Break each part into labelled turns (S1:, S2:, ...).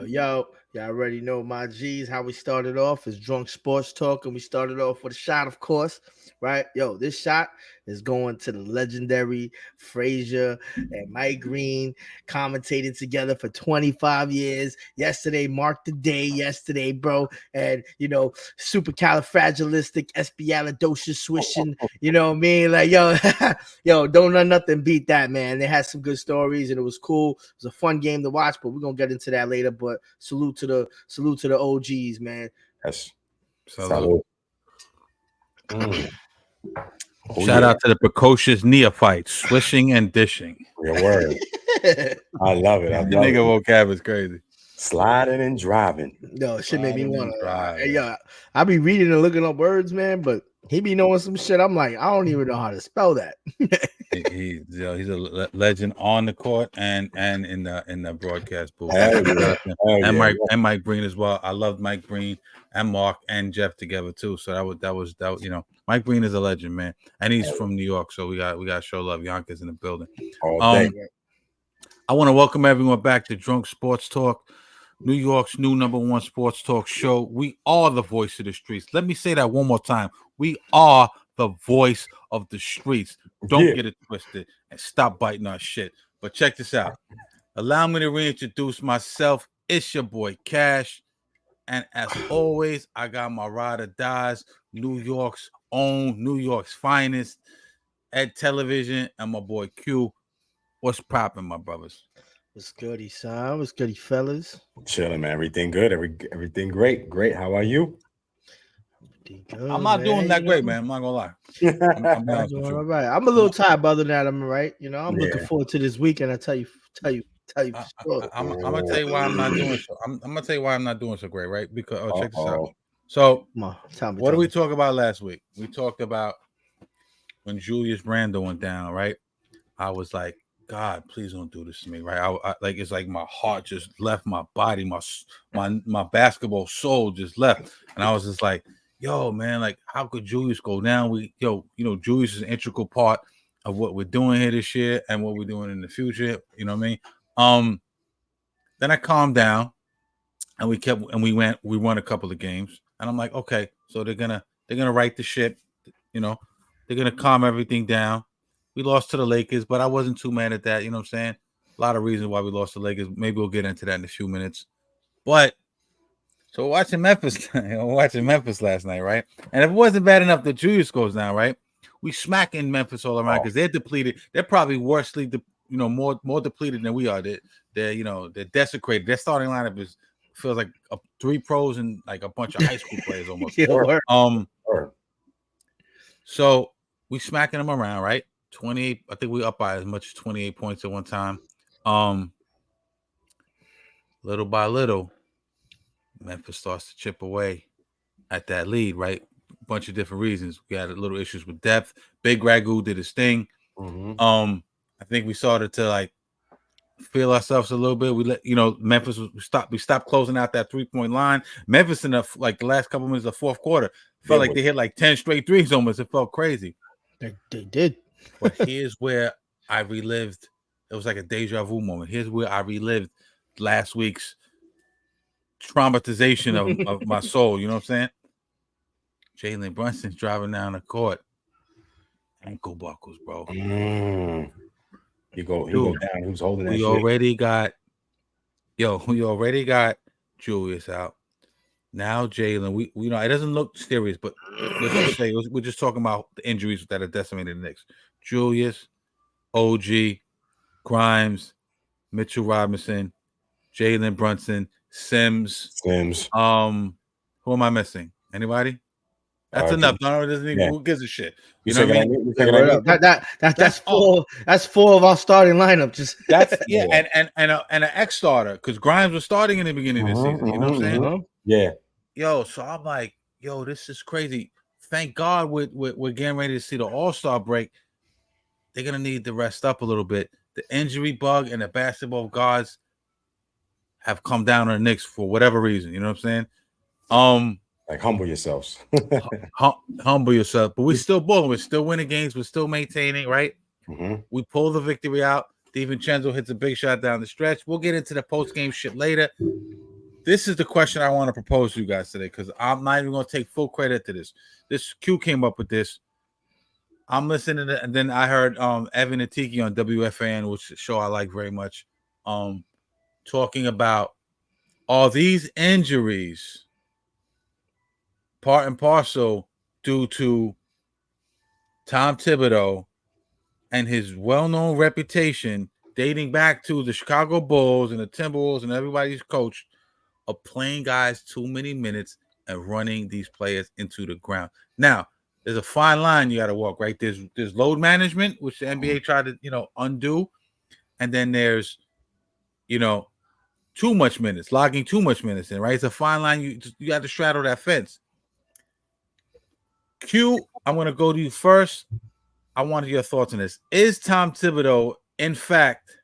S1: Yo, y'all already know my G's. How we started off is drunk sports talk, and we started off with a shot, of course, right? Yo, this shot is going to the legendary Frazier and Mike Green, commentated together for 25 years. Yesterday marked the day, yesterday, bro. And, supercalifragilistic, espialidocious swishing, you know what I mean? Like, yo, don't let nothing beat that, man. They had some good stories, and it was cool. It was a fun game to watch, but we're going to get into that later. But salute to the OGs, man.
S2: Yes.
S3: Salute.
S2: Shout
S3: out to the precocious neophytes, swishing and dishing.
S2: Your word. I love it.
S3: The nigga vocab is crazy.
S2: Sliding and driving.
S1: No, shit made me want to. I be reading and looking up words, man, but he be knowing some shit. I'm like, I don't even know how to spell that.
S3: He's a legend on the court and in the broadcast booth. And Mike Green as well. I loved Mike Green and Mark and Jeff together too. So that was Mike Green is a legend, man, and he's from New York. So we got to show love. Yonkers in the building. I want to welcome everyone back to Drunk Sports Talk, New York's new #1 sports talk show. We are the voice of the streets. Let me say that one more time. We are the voice of the streets. Don't get it twisted and stop biting our shit. But check this out. Allow me to reintroduce myself. It's your boy Cash. And as always, I got my ride or dies, New York's own, New York's finest, Ed Television, and my boy Q. What's popping, my brothers?
S1: What's goody, son? What's goody, fellas?
S2: Chilling, man. Everything good. Everything great. Great. How are you?
S1: Good,
S3: I'm not doing that great, man. I'm not gonna lie. I'm
S1: doing all right. I'm a little tired, but other than that, I'm right. I'm looking forward to this weekend. I tell you. I'm
S3: gonna tell you why I'm not doing so. I'm gonna tell you why I'm not doing so great, right? Because check this out. So, what did we talk about last week? We talked about when Julius Randle went down, right? I was like, God, please don't do this to me, right? I like it's like my heart just left my body, my basketball soul just left, and I was just like, yo, man, like how could Julius go down? Julius is an integral part of what we're doing here this year and what we're doing in the future. You know what I mean? Then I calmed down, and we won a couple of games, and I'm like, okay, so they're gonna right the ship, they're gonna calm everything down. We lost to the Lakers, but I wasn't too mad at that. You know what I'm saying? A lot of reasons why we lost to the Lakers. Maybe we'll get into that in a few minutes. But so watching Memphis last night, right? And if it wasn't bad enough that Julius goes down, right? We smacking Memphis all around because they're depleted. They're probably worsely, more depleted than we are. They're desecrated. Their starting lineup feels like 3 pros and like a bunch of high school players almost. So we smacking them around, right? 28. I think we up by as much as 28 points at one time. Little by little, Memphis starts to chip away at that lead, right? A bunch of different reasons. We had a little issues with depth. Big Ragu did his thing. I think we started to like feel ourselves a little bit. We let Memphis we stopped closing out that 3-point line. Memphis in the last couple minutes of the fourth quarter felt like they hit like 10 straight threes almost. It felt crazy.
S1: They did.
S3: But here's where I relived. It was like a deja vu moment. Here's where I relived last week's traumatization of my soul. You know what I'm saying? Jalen Brunson's driving down the court. Ankle buckles, bro.
S2: He go down. Who's holding that shit?
S3: We already got Julius out. Now Jalen, we it doesn't look serious, but let's just say we're just talking about the injuries that are decimated the Knicks. Julius, OG, Grimes, Mitchell Robinson, Jalen Brunson, Sims. Who am I missing? Anybody? That's enough. No, it doesn't even. Who gives a shit? You know what I mean?
S1: That's four. That's 4 of our starting lineup. Just
S3: and an X starter because Grimes was starting in the beginning of the season. You know what I'm saying?
S2: Yeah.
S3: Yo, so I'm like, this is crazy. Thank God we're getting ready to see the All-Star break. They're gonna need to rest up a little bit. The injury bug and the basketball gods have come down on the Knicks for whatever reason. You know what I'm saying?
S2: Like humble yourselves.
S3: Humble yourself. But we're still balling. We're still winning games. We're still maintaining, right? We pull the victory out. DiVincenzo hits a big shot down the stretch. We'll get into the post-game shit later. This is the question I want to propose to you guys today, because I'm not even going to take full credit to this. This Q came up with this. I'm listening to it, and then I heard Evan and Tiki on WFAN, which is a show I like very much, talking about all these injuries part and parcel due to Tom Thibodeau and his well-known reputation dating back to the Chicago Bulls and the Timberwolves and everybody's coach of playing guys too many minutes and running these players into the ground. Now, there's a fine line you got to walk, right? There's load management, which the NBA tried to, undo. And then there's, too much minutes, logging too much minutes in, right? It's a fine line. You got to straddle that fence. Q, I'm going to go to you first. I wanted your thoughts on this. Is Tom Thibodeau, in fact,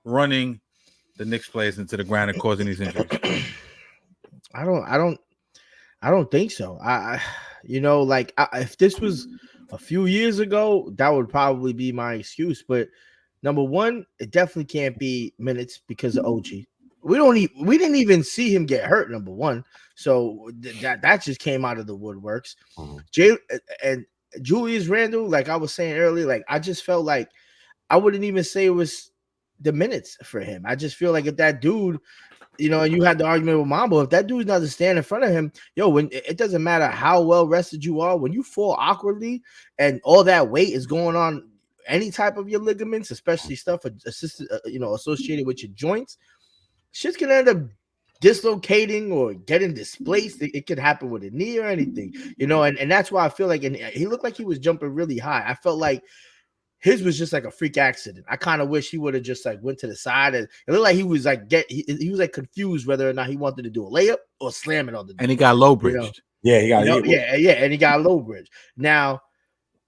S3: running the Knicks players into the ground and causing these injuries?
S1: I don't think so. If this was a few years ago, that would probably be my excuse. But number one, it definitely can't be minutes because of OG. We didn't even see him get hurt. Number one, so that just came out of the woodworks. And Julius Randle, like I was saying earlier, like I just felt like I wouldn't even say it was the minutes for him. I just feel like if that dude, and you had the argument with Mambo, if that dude doesn't stand in front of him, when it doesn't matter how well rested you are, when you fall awkwardly and all that weight is going on any type of your ligaments, especially stuff associated with your joints, shit's gonna end up dislocating or getting displaced. It could happen with a knee or anything, and that's why I feel like, and he looked like he was jumping really high. I felt like his was just like a freak accident. I kind of wish he would have just like went to the side, and it looked like he was like he was like confused whether or not he wanted to do a layup or slam it on the door.
S3: And he got low bridged.
S1: Yeah, he got and he got low bridge. Now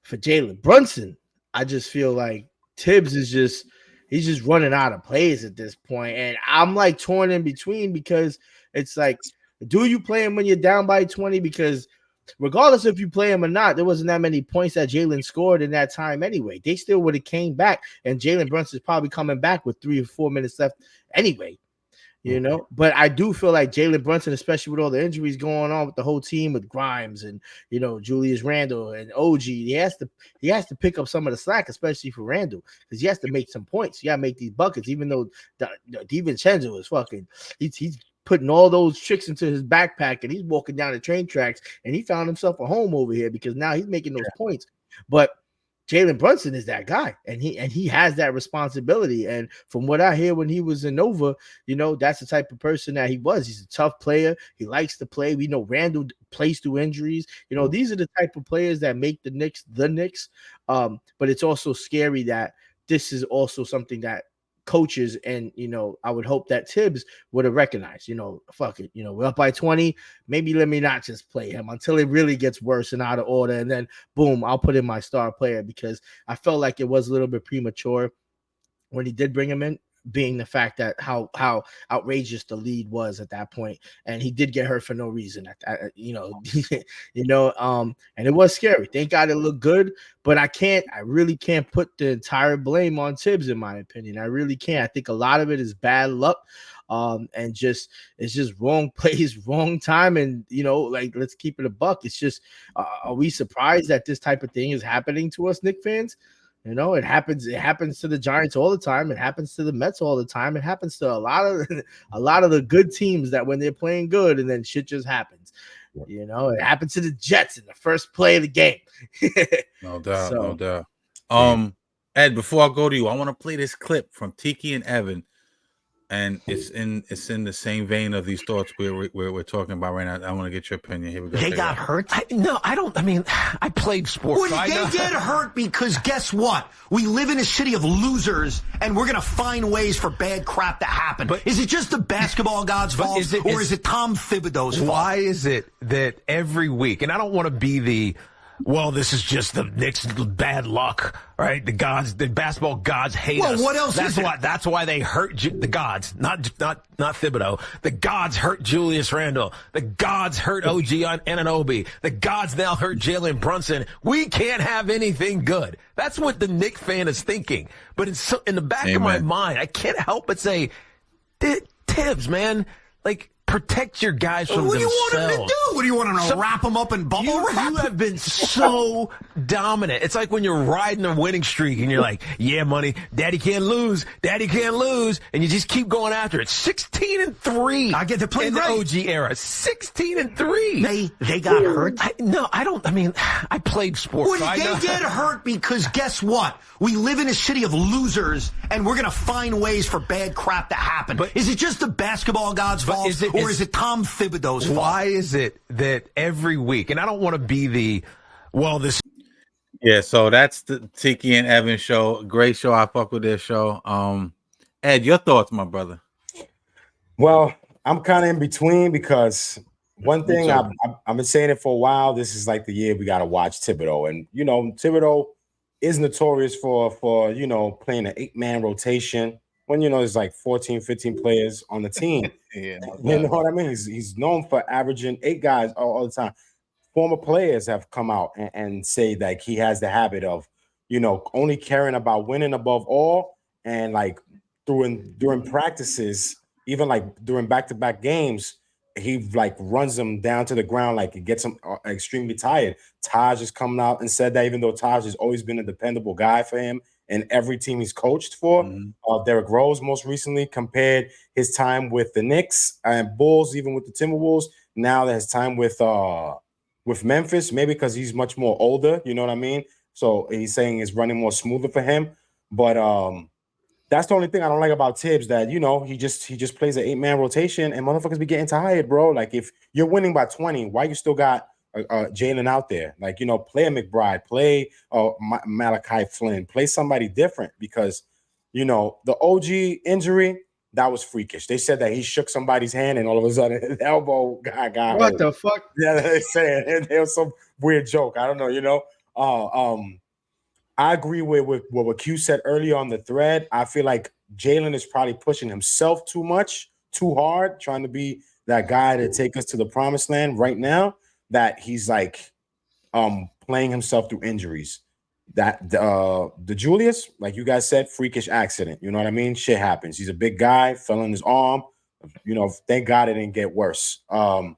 S1: for Jalen Brunson, I just feel like Tibbs is he's just running out of plays at this point. And I'm like torn in between, because it's like, do you play him when you're down by 20? Because regardless if you play him or not, there wasn't that many points that Jalen scored in that time anyway. They still would have came back, and Jalen Brunson's probably coming back with 3 or 4 minutes left anyway. But I do feel like Jalen Brunson, especially with all the injuries going on with the whole team, with Grimes and Julius Randle and OG, he has to pick up some of the slack, especially for Randle, because he has to make some points. You got to make these buckets, even though DiVincenzo is fucking. He's putting all those tricks into his backpack, and he's walking down the train tracks, and he found himself a home over here because now he's making those points. But Jalen Brunson is that guy, and he has that responsibility. And from what I hear when he was in Nova, that's the type of person that he was. He's a tough player. He likes to play. We know Randle plays through injuries. These are the type of players that make the Knicks the Knicks. But it's also scary that this is also something that coaches and I would hope that Tibbs would have recognized, fuck it, we're up by 20, maybe let me not just play him until it really gets worse and out of order, and then boom, I'll put in my star player, because I felt like it was a little bit premature when he did bring him in, being the fact that how outrageous the lead was at that point, and he did get hurt for no reason. And it was scary. Thank God it looked good, but I really can't put the entire blame on Tibbs, in my opinion. I really can't. I think a lot of it is bad luck, and it's just wrong place, wrong time, and let's keep it a buck. It's just, are we surprised that this type of thing is happening to us, Knicks fans? It happens to the Giants all the time. It happens to the Mets all the time. It happens to a lot of the good teams, that when they're playing good and then shit just happens. It happened to the Jets in the first play of the game.
S3: No doubt. Ed, before I go to you, I want to play this clip from Tiki and Evan, and it's in the same vein of these thoughts we're talking about right now. I want to get your opinion. Here we go.
S4: They got hurt? I played sports. Well, they get hurt because guess what? We live in a city of losers, and we're going to find ways for bad crap to happen. But is it just the basketball gods' fault, or is it Tom Thibodeau's fault?
S5: Why is it that every week, and I don't want to be this is just the Knicks' bad luck, right? The basketball gods hate us.
S4: Well, what else is it?
S5: That's why they hurt the gods, not Thibodeau. The gods hurt Julius Randle. The gods hurt OG Anunoby. The gods now hurt Jalen Brunson. We can't have anything good. That's what the Knicks fan is thinking. But in the back of my mind, I can't help but say, Tibbs, man, like, protect your guys from
S4: What do you
S5: themselves.
S4: want him to do? What do you want him to wrap them up in bubble wrap?
S5: You have been so dominant. It's like when you're riding a winning streak and you're like, yeah, money, daddy can't lose, and you just keep going after it. 16-3.
S4: I get to play
S5: in
S4: great.
S5: The OG era. 16-3.
S4: They got hurt.
S5: I played sports.
S4: Well, they get hurt because guess what? We live in a city of losers, and we're going to find ways for bad crap to happen. But is it just the basketball gods' fault, or is it Tom Thibodeau's fault?
S5: Why is it that every week, and I don't want to be this.
S3: Yeah, so that's the Tiki and Evan show. Great show. I fuck with this show. Ed, your thoughts, my brother?
S2: Well, I'm kind of in between because one thing I've been saying it for a while. This is like the year we got to watch Thibodeau, and Thibodeau is notorious for playing an 8-man rotation when there's like 14, 15 players on the team.
S3: Yeah,
S2: you know what I mean? He's known for averaging 8 guys all the time. Former players have come out and say that he has the habit of, only caring about winning above all, and like during practices, even like during back-to-back games, he like runs them down to the ground, like it gets him extremely tired. Taj has come out and said that, even though Taj has always been a dependable guy for him in every team he's coached for. Derrick Rose most recently compared his time with the Knicks and Bulls, even with the Timberwolves. Now that his time with Memphis, maybe because he's much more older, you know what I mean? So he's saying it's running more smoother for him. But that's the only thing I don't like about Tibbs, that he just plays an 8-man rotation and motherfuckers be getting tired, bro. Like if you're winning by 20, why you still got Jalen out there? Like, play a McBride, play Malachi Flynn, play somebody different, because the OG injury, that was freakish. They said that he shook somebody's hand and all of a sudden his elbow got
S1: what
S2: hurt.
S1: the fuck?
S2: Yeah, they said it was some weird joke. I don't know, I agree with what Q said earlier on the thread. I feel like Jalen is probably pushing himself too hard, trying to be that guy to take us to the promised land right now, that he's like playing himself through injuries. That the Julius, like you guys said, freakish accident. You know what I mean? Shit happens. He's a big guy, fell on his arm. Thank God it didn't get worse. I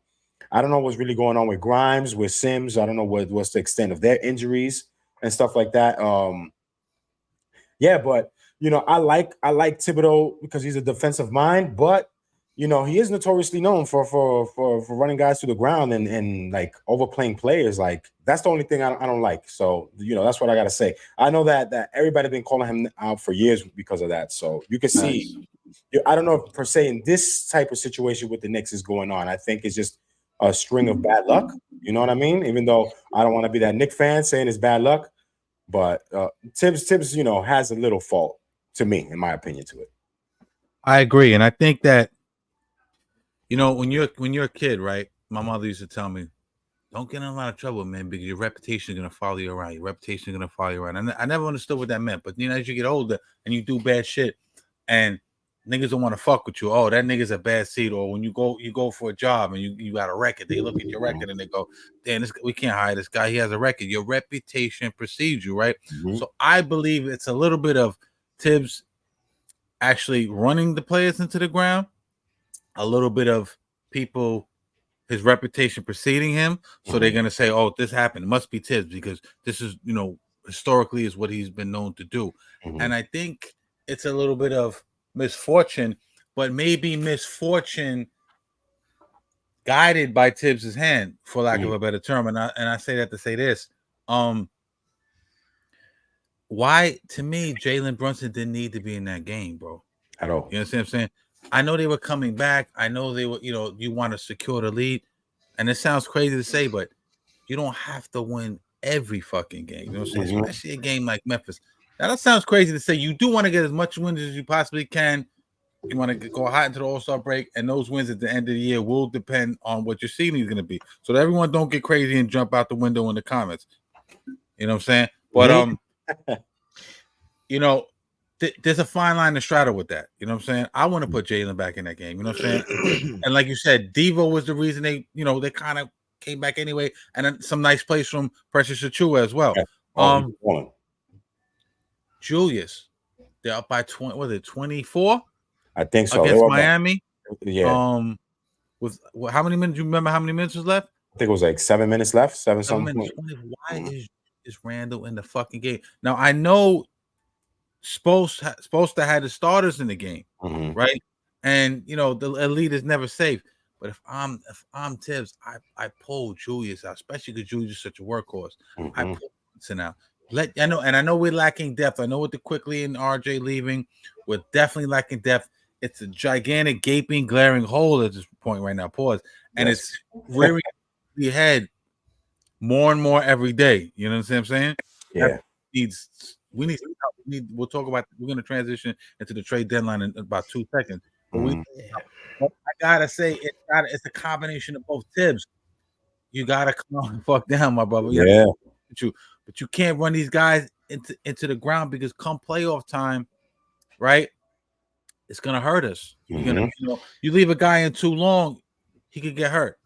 S2: don't know what's really going on with Grimes, with Sims. I don't know what's the extent of their injuries and stuff like that. But I like Thibodeau because he's a defensive mind, but he is notoriously known for running guys to the ground and like overplaying players. Like that's the only thing I don't like. So that's what I gotta say. I know that everybody been calling him out for years because of that. So you can see, I don't know if per se in this type of situation with the Knicks is going on. I think it's just a string of bad luck. You know what I mean? Even though I don't want to be that Knicks fan saying it's bad luck, but Tibbs, has a little fault to me, in my opinion, to it.
S3: I agree, and I think that when you're a kid, right? My mother used to tell me, "Don't get in a lot of trouble, man, because your reputation is gonna follow you around. Your reputation is gonna follow you around." And I never understood what that meant, but as you get older and you do bad shit, and niggas don't want to fuck with you. Oh, that nigga's a bad seed. Or when you go for a job and you got a record, they look at your record and they go, "Damn, we can't hire this guy. He has a record." Your reputation precedes you, right? So I believe it's a little bit of Tibbs actually running the players into the ground, a little bit of people, his reputation preceding him. So they're gonna say, "Oh, this happened. It must be Tibbs because this is, historically is what he's been known to do." And I think it's a little bit of misfortune, but maybe misfortune guided by Tibbs's hand, for lack of a better term. And I say that to say this: why, to me, Jalen Brunson didn't need to be in that game, bro.
S2: At all.
S3: You understand what I'm saying? I know they were coming back. I know they were, you want to secure the lead. And it sounds crazy to say, but you don't have to win every fucking game. You know what I'm saying? Especially a game like Memphis. Now, that sounds crazy to say. You do want to get as much wins as you possibly can. You want to go hot into the All-Star break, and those wins at the end of the year will depend on what your seeding is going to be. So that everyone don't get crazy and jump out the window in the comments. You know what I'm saying? But there's a fine line to straddle with that. You know what I'm saying? I want to put Jalen back in that game. You know what I'm saying? And like you said, Devo was the reason they kind of came back anyway. And then some nice plays from Precious Achua as well. Julius, they're up by 20. Was it 24?
S2: I think so.
S3: Against Miami.
S2: Yeah.
S3: with how many minutes? You remember how many minutes was left?
S2: I think it was like 7 minutes left. 7 something.
S3: Why is Randall in the fucking game? Now I know supposed to have the starters in the game, right? And the elite is never safe. But if I'm Tibbs, I pull Julius out, especially because Julius is such a workhorse. I pull Brunson out. I know we're lacking depth. I know with the Quickly and RJ leaving, we're definitely lacking depth. It's a gigantic, gaping, glaring hole at this point right now. Pause. And it's rearing the head more and more every day. You know what I'm saying?
S2: Yeah.
S3: We'll talk about. We're going to transition into the trade deadline in about 2 seconds. But I gotta say, it's a combination of both. Tibbs, you gotta calm the fuck down, my brother.
S2: Yeah.
S3: But you can't run these guys into the ground because come playoff time, right? It's gonna hurt us. You're gonna, you leave a guy in too long, he could get hurt.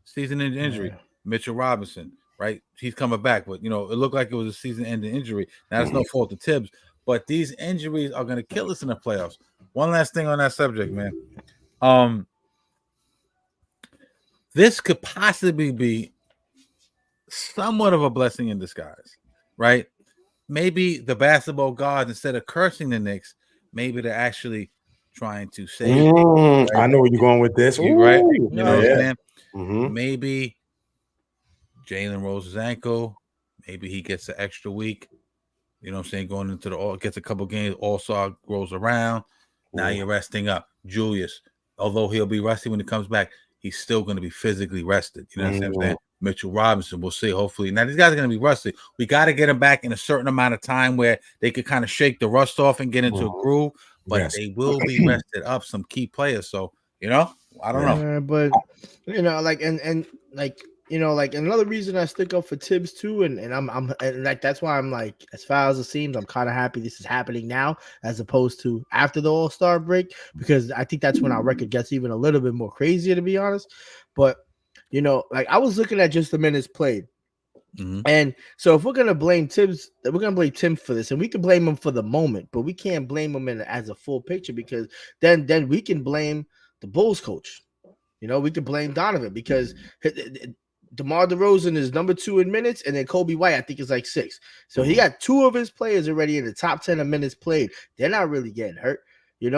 S3: Season-ending injury. Mitchell Robinson, right? He's coming back, but it looked like it was a season-ending injury. Now that's no fault of Tibbs, but these injuries are gonna kill us in the playoffs. One last thing on that subject, man. This could possibly be somewhat of a blessing in disguise, right? Maybe the basketball gods, instead of cursing the Knicks, maybe they're actually trying to save.
S2: Right? I know where you're going with this,
S3: right? You know what I'm saying? Maybe Jalen Rose's ankle. Maybe he gets an extra week. You know what I'm saying? Going into gets a couple games. All-Star rolls around. Now you're resting up. Julius, although he'll be rusty when he comes back, he's still going to be physically rested. You know what I'm saying? Mitchell Robinson, we'll see. Hopefully, now these guys are going to be rusty. We got to get them back in a certain amount of time where they could kind of shake the rust off and get into a groove. But they will be rested up. Some key players. So I don't know.
S1: But like another reason I stick up for Tibbs too, and I'm like that's why I'm like, as far as it seems, I'm kind of happy this is happening now as opposed to after the All-Star break, because I think that's when our record gets even a little bit more crazier, to be honest. But like I was looking at just the minutes played, and so if we're gonna blame Tibbs, we're gonna blame Tim for this, and we can blame him for the moment, but we can't blame him as a full picture, because then we can blame the Bulls coach. We can blame Donovan, because DeMar DeRozan is number 2 in minutes, and then Kobe White, I think, is like 6. So he got 2 of his players already in the top 10 of minutes played. They're not really getting hurt.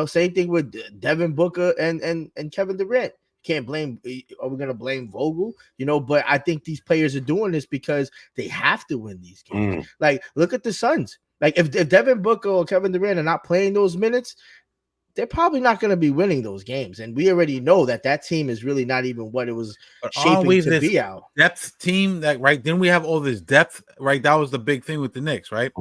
S1: Same thing with Devin Booker and Kevin Durant. Can't blame. Are we going to blame Vogel? But I think these players are doing this because they have to win these games. Like, look at the Suns. Like, if Devin Booker or Kevin Durant are not playing those minutes, they're probably not going to be winning those games. And we already know that team is really not even what it was shaping to be out.
S3: Depth team, right? Then we have all this depth, right? That was the big thing with the Knicks, right?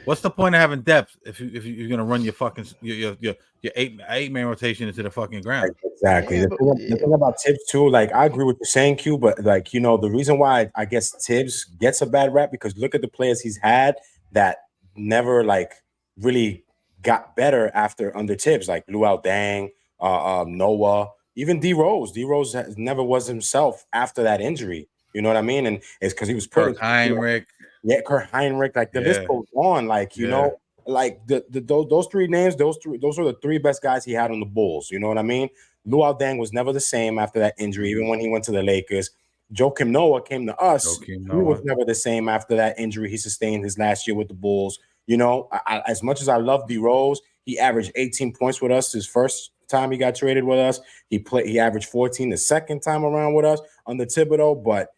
S3: What's the point of having depth if you're going to run your fucking your 8-man rotation into the fucking ground?
S2: Exactly. The thing about Tibbs too, like I agree with you saying, Q, but like the reason why I guess Tibbs gets a bad rap, because look at the players he's had that never like really got better under Tibbs, like Luol Deng, Noah, even D Rose. D Rose never was himself after that injury. You know what I mean? And it's because he was
S3: Kurt Heinrich.
S2: Kurt Heinrich. Like the list goes on. Like like those 3 names, those are the 3 best guys he had on the Bulls. You know what I mean? Luol Deng was never the same after that injury, even when he went to the Lakers. Joakim Noah came to us. He was never the same after that injury he sustained his last year with the Bulls. As much as I love D Rose, he averaged 18 points with us his first time he got traded with us. He averaged 14 the second time around with us under Thibodeau, but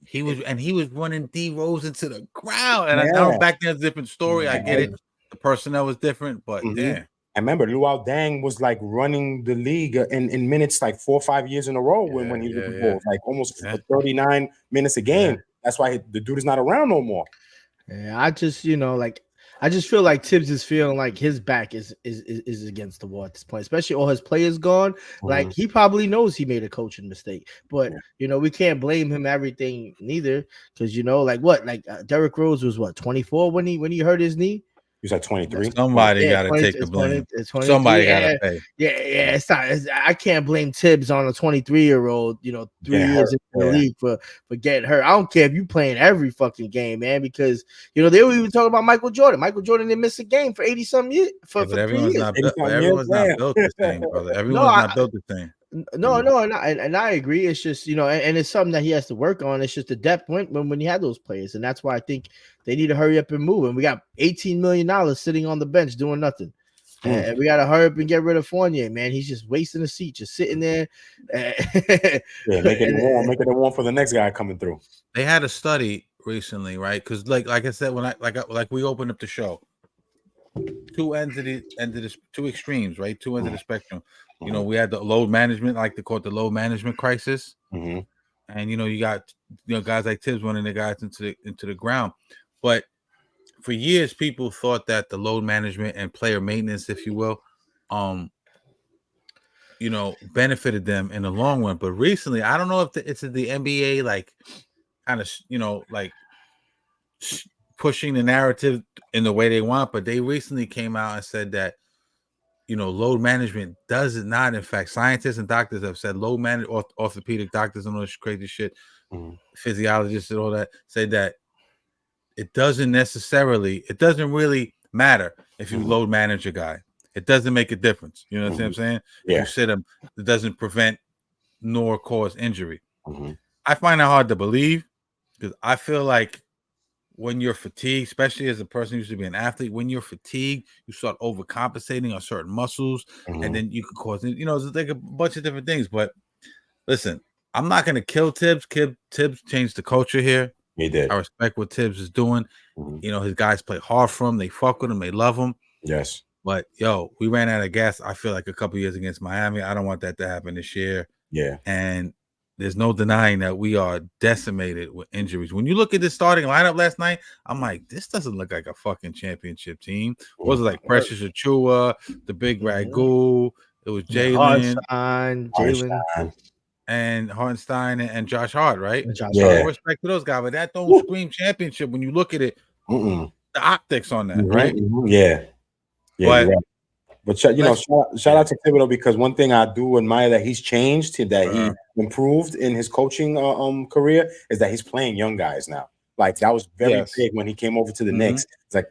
S3: he was running D Rose into the ground. And I know back then it's a different story. I get it. The personnel was different, but damn.
S2: I remember Luol Deng was like running the league in minutes like 4 or 5 years in a row when he was with the Bulls, like almost 39 minutes a game. That's why the dude is not around no more.
S1: Yeah, I just I just feel like Tibbs is feeling like his back is against the wall at this point, especially all his players gone. Like he probably knows he made a coaching mistake, but we can't blame him everything neither, because Derrick Rose was 24 when he hurt his knee.
S2: He was like 23.
S3: Somebody got to take the blame. Somebody got to pay.
S1: Yeah. I can't blame Tibbs on a 23-year-old, 3 years in the league for getting hurt. I don't care if you playing every fucking game, man, because they were even talking about Michael Jordan. Michael Jordan didn't miss a game for 80-some years.
S3: Everyone's not built the same, brother. Everyone's not built the same.
S1: No, and I agree. It's just, and it's something that he has to work on. It's just the depth when he had those players, and that's why I think they need to hurry up and move. And we got $18 million sitting on the bench doing nothing. And we got to hurry up and get rid of Fournier, man. He's just wasting a seat, just sitting there.
S2: Making it warm for the next guy coming through.
S3: They had a study recently, right? Because like I said, when like we opened up the show, two extremes, right? Two ends of the spectrum. We had the load management, like they call it the load management crisis. And you got guys like Tibbs running the guys into the ground. But for years, people thought that the load management and player maintenance, if you will, benefited them in the long run. But recently, I don't know if it's the NBA like kind of like pushing the narrative in the way they want, but they recently came out and said that load management does not. In fact, scientists and doctors have said load management, orthopedic doctors and all this crazy shit, physiologists and all that, say that it doesn't really matter if you load manage a guy. It doesn't make a difference. You know what I'm saying? If you sit him, it doesn't prevent nor cause injury. I find that hard to believe because I feel like when you're fatigued, especially as a person who used to be an athlete, when you're fatigued, you start overcompensating on certain muscles, and then you can cause it's like a bunch of different things. But listen, I'm not going to kill Tibbs. Tibbs changed the culture here.
S2: He did.
S3: I respect what Tibbs is doing. His guys play hard for him. They fuck with him. They love him.
S2: Yes.
S3: But we ran out of gas. I feel like a couple years against Miami. I don't want that to happen this year.
S2: Yeah.
S3: And there's no denying that we are decimated with injuries. When you look at the starting lineup last night, I'm like, this doesn't look like a fucking championship team. Was it like Precious Achua, the big Ragu? It was Jalen, and Hartenstein and Josh Hart, right? No respect to those guys, but that don't scream championship when you look at it. The optics on that, right?
S2: Yeah.
S3: But,
S2: but shout out to Thibodeau, because one thing I do admire that he's changed, that he improved in his coaching career, is that he's playing young guys now. Like that was very big when he came over to the Knicks. It's like,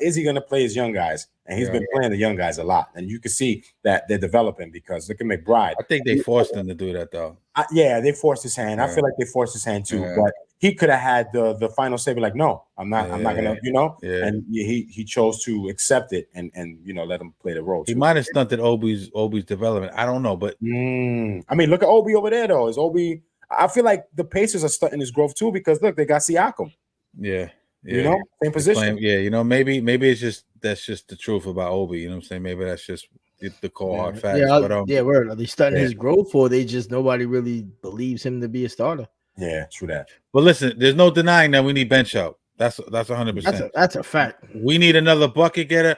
S2: is he going to play his young guys? And he's been playing the young guys a lot, and you can see that they're developing, because look at McBride.
S3: I think they forced him to do that though.
S2: They forced his hand. I feel like they forced his hand too, but he could have had the final say, like, no, I'm not gonna, and he chose to accept it and let him play the role.
S3: He might have stunted Obi's development. I don't know, but
S2: I mean, look at Obi over there though. Is Obi? I feel like the Pacers are stunting his growth too, because look, they got Siakam. Same position.
S3: Maybe that's just the truth about Obi. You know what I'm saying? Maybe that's just the cold hard facts.
S1: Are they stunting his growth, or they just nobody really believes him to be a starter?
S2: Yeah, true that.
S3: But listen, there's no denying that we need bench help. That's 100%.
S1: That's a fact.
S3: We need another bucket getter.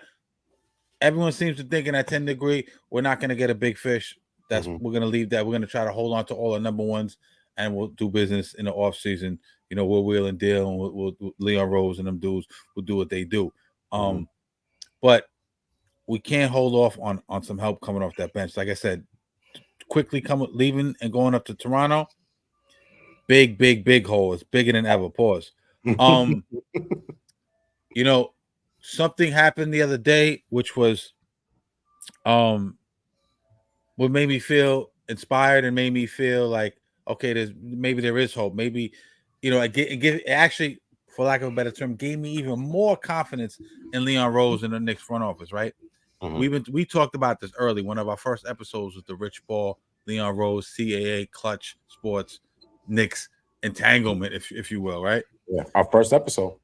S3: Everyone seems to think in that 10 degree we're not going to get a big fish. We're going to leave that. We're going to try to hold on to all the number ones, and we'll do business in the off season. We'll wheel and deal, and we'll Leon Rose and them dudes will do what they do. But we can't hold off on some help coming off that bench. Like I said, quickly leaving and going up to Toronto. Big hole. It's bigger than ever. Pause. Something happened the other day, which was what made me feel inspired and made me feel like, okay, there is hope. Maybe, it actually, for lack of a better term, gave me even more confidence in Leon Rose and the Knicks front office, right? We talked about this early. One of our first episodes was the Rich Paul, Leon Rose, CAA, Klutch Sports, Knicks entanglement, if you will, right?
S2: Yeah, our first episode.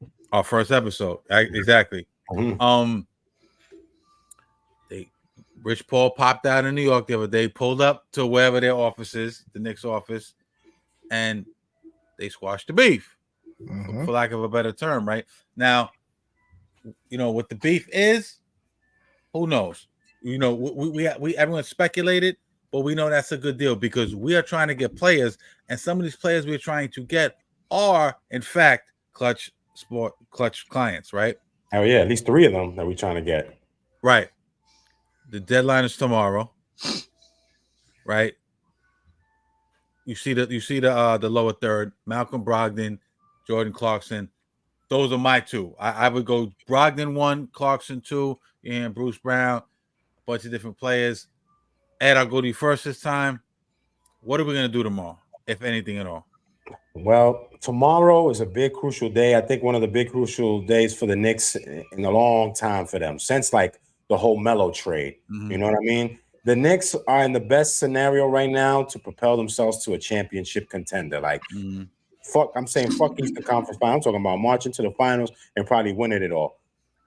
S3: Exactly. Rich Paul popped out in New York the other day, pulled up to wherever their office is, the Knicks office, and they squashed the beef, for lack of a better term, right? Now, what the beef is, who knows? We everyone speculated, but we know that's a good deal, because we are trying to get players, and some of these players we're trying to get are, in fact, Klutch clients, right?
S2: Oh yeah, at least 3 of them that we're trying to get.
S3: Right. The deadline is tomorrow, right? You see the lower third: Malcolm Brogdon, Jordan Clarkson. Those are my 2. I would go Brogdon 1, Clarkson 2, and Bruce Brown, a bunch of different players. Ed, I'll go to you first this time. What are we going to do tomorrow, if anything at all?
S2: Well, tomorrow is a big crucial day. I think one of the big crucial days for the Knicks in a long time for them, since like the whole Melo trade. Mm-hmm. You know what I mean? The Knicks are in the best scenario right now to propel themselves to a championship contender. Like, fuck Eastern Conference Final. I'm talking about marching to the finals and probably winning it all.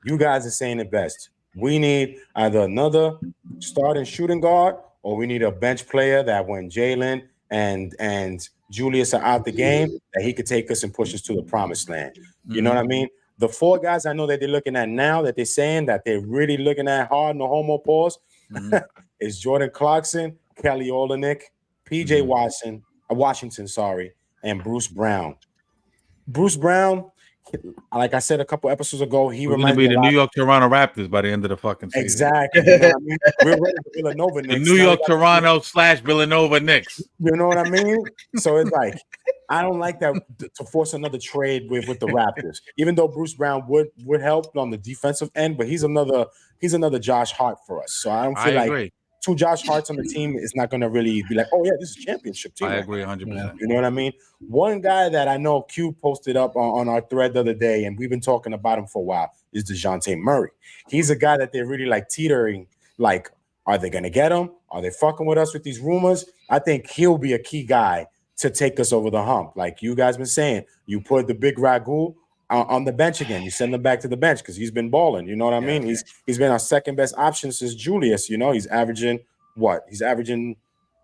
S2: You guys are saying it best. We need either another starting shooting guard or we need a bench player that when Jalen and Julius are out the game, that he could take us and push us to the promised land. You know what I mean? The 4 guys I know that they're looking at now that they're saying that they're really looking at hard, no homo pause, is Jordan Clarkson, Kelly Olynyk, PJ Washington, and Bruce Brown. Bruce Brown, like I said a couple episodes ago,
S3: We're going to be the New York Toronto Raptors by the end of the fucking season.
S2: Exactly. You know what I mean? We're ready for Villanova Knicks.
S3: The New York Toronto / Villanova Knicks.
S2: You know what I mean? So it's like, I don't like that to force another trade with the Raptors. Even though Bruce Brown would help on the defensive end, but he's another Josh Hart for us. So I don't feel like 2 Josh Harts on the team is not going to really be like, oh yeah, this is a championship team.
S3: I agree 100%.
S2: You know what I mean? One guy that I know Q posted up on our thread the other day, and we've been talking about him for a while, is DeJounte Murray. He's a guy that they're really like teetering, like, are they going to get him? Are they fucking with us with these rumors? I think he'll be a key guy to take us over the hump. Like you guys been saying, you put the big Ragu on the bench again. You send him back to the bench because he's been balling. You know what I mean? He's been our second best option since Julius. You know, he's averaging what? He's averaging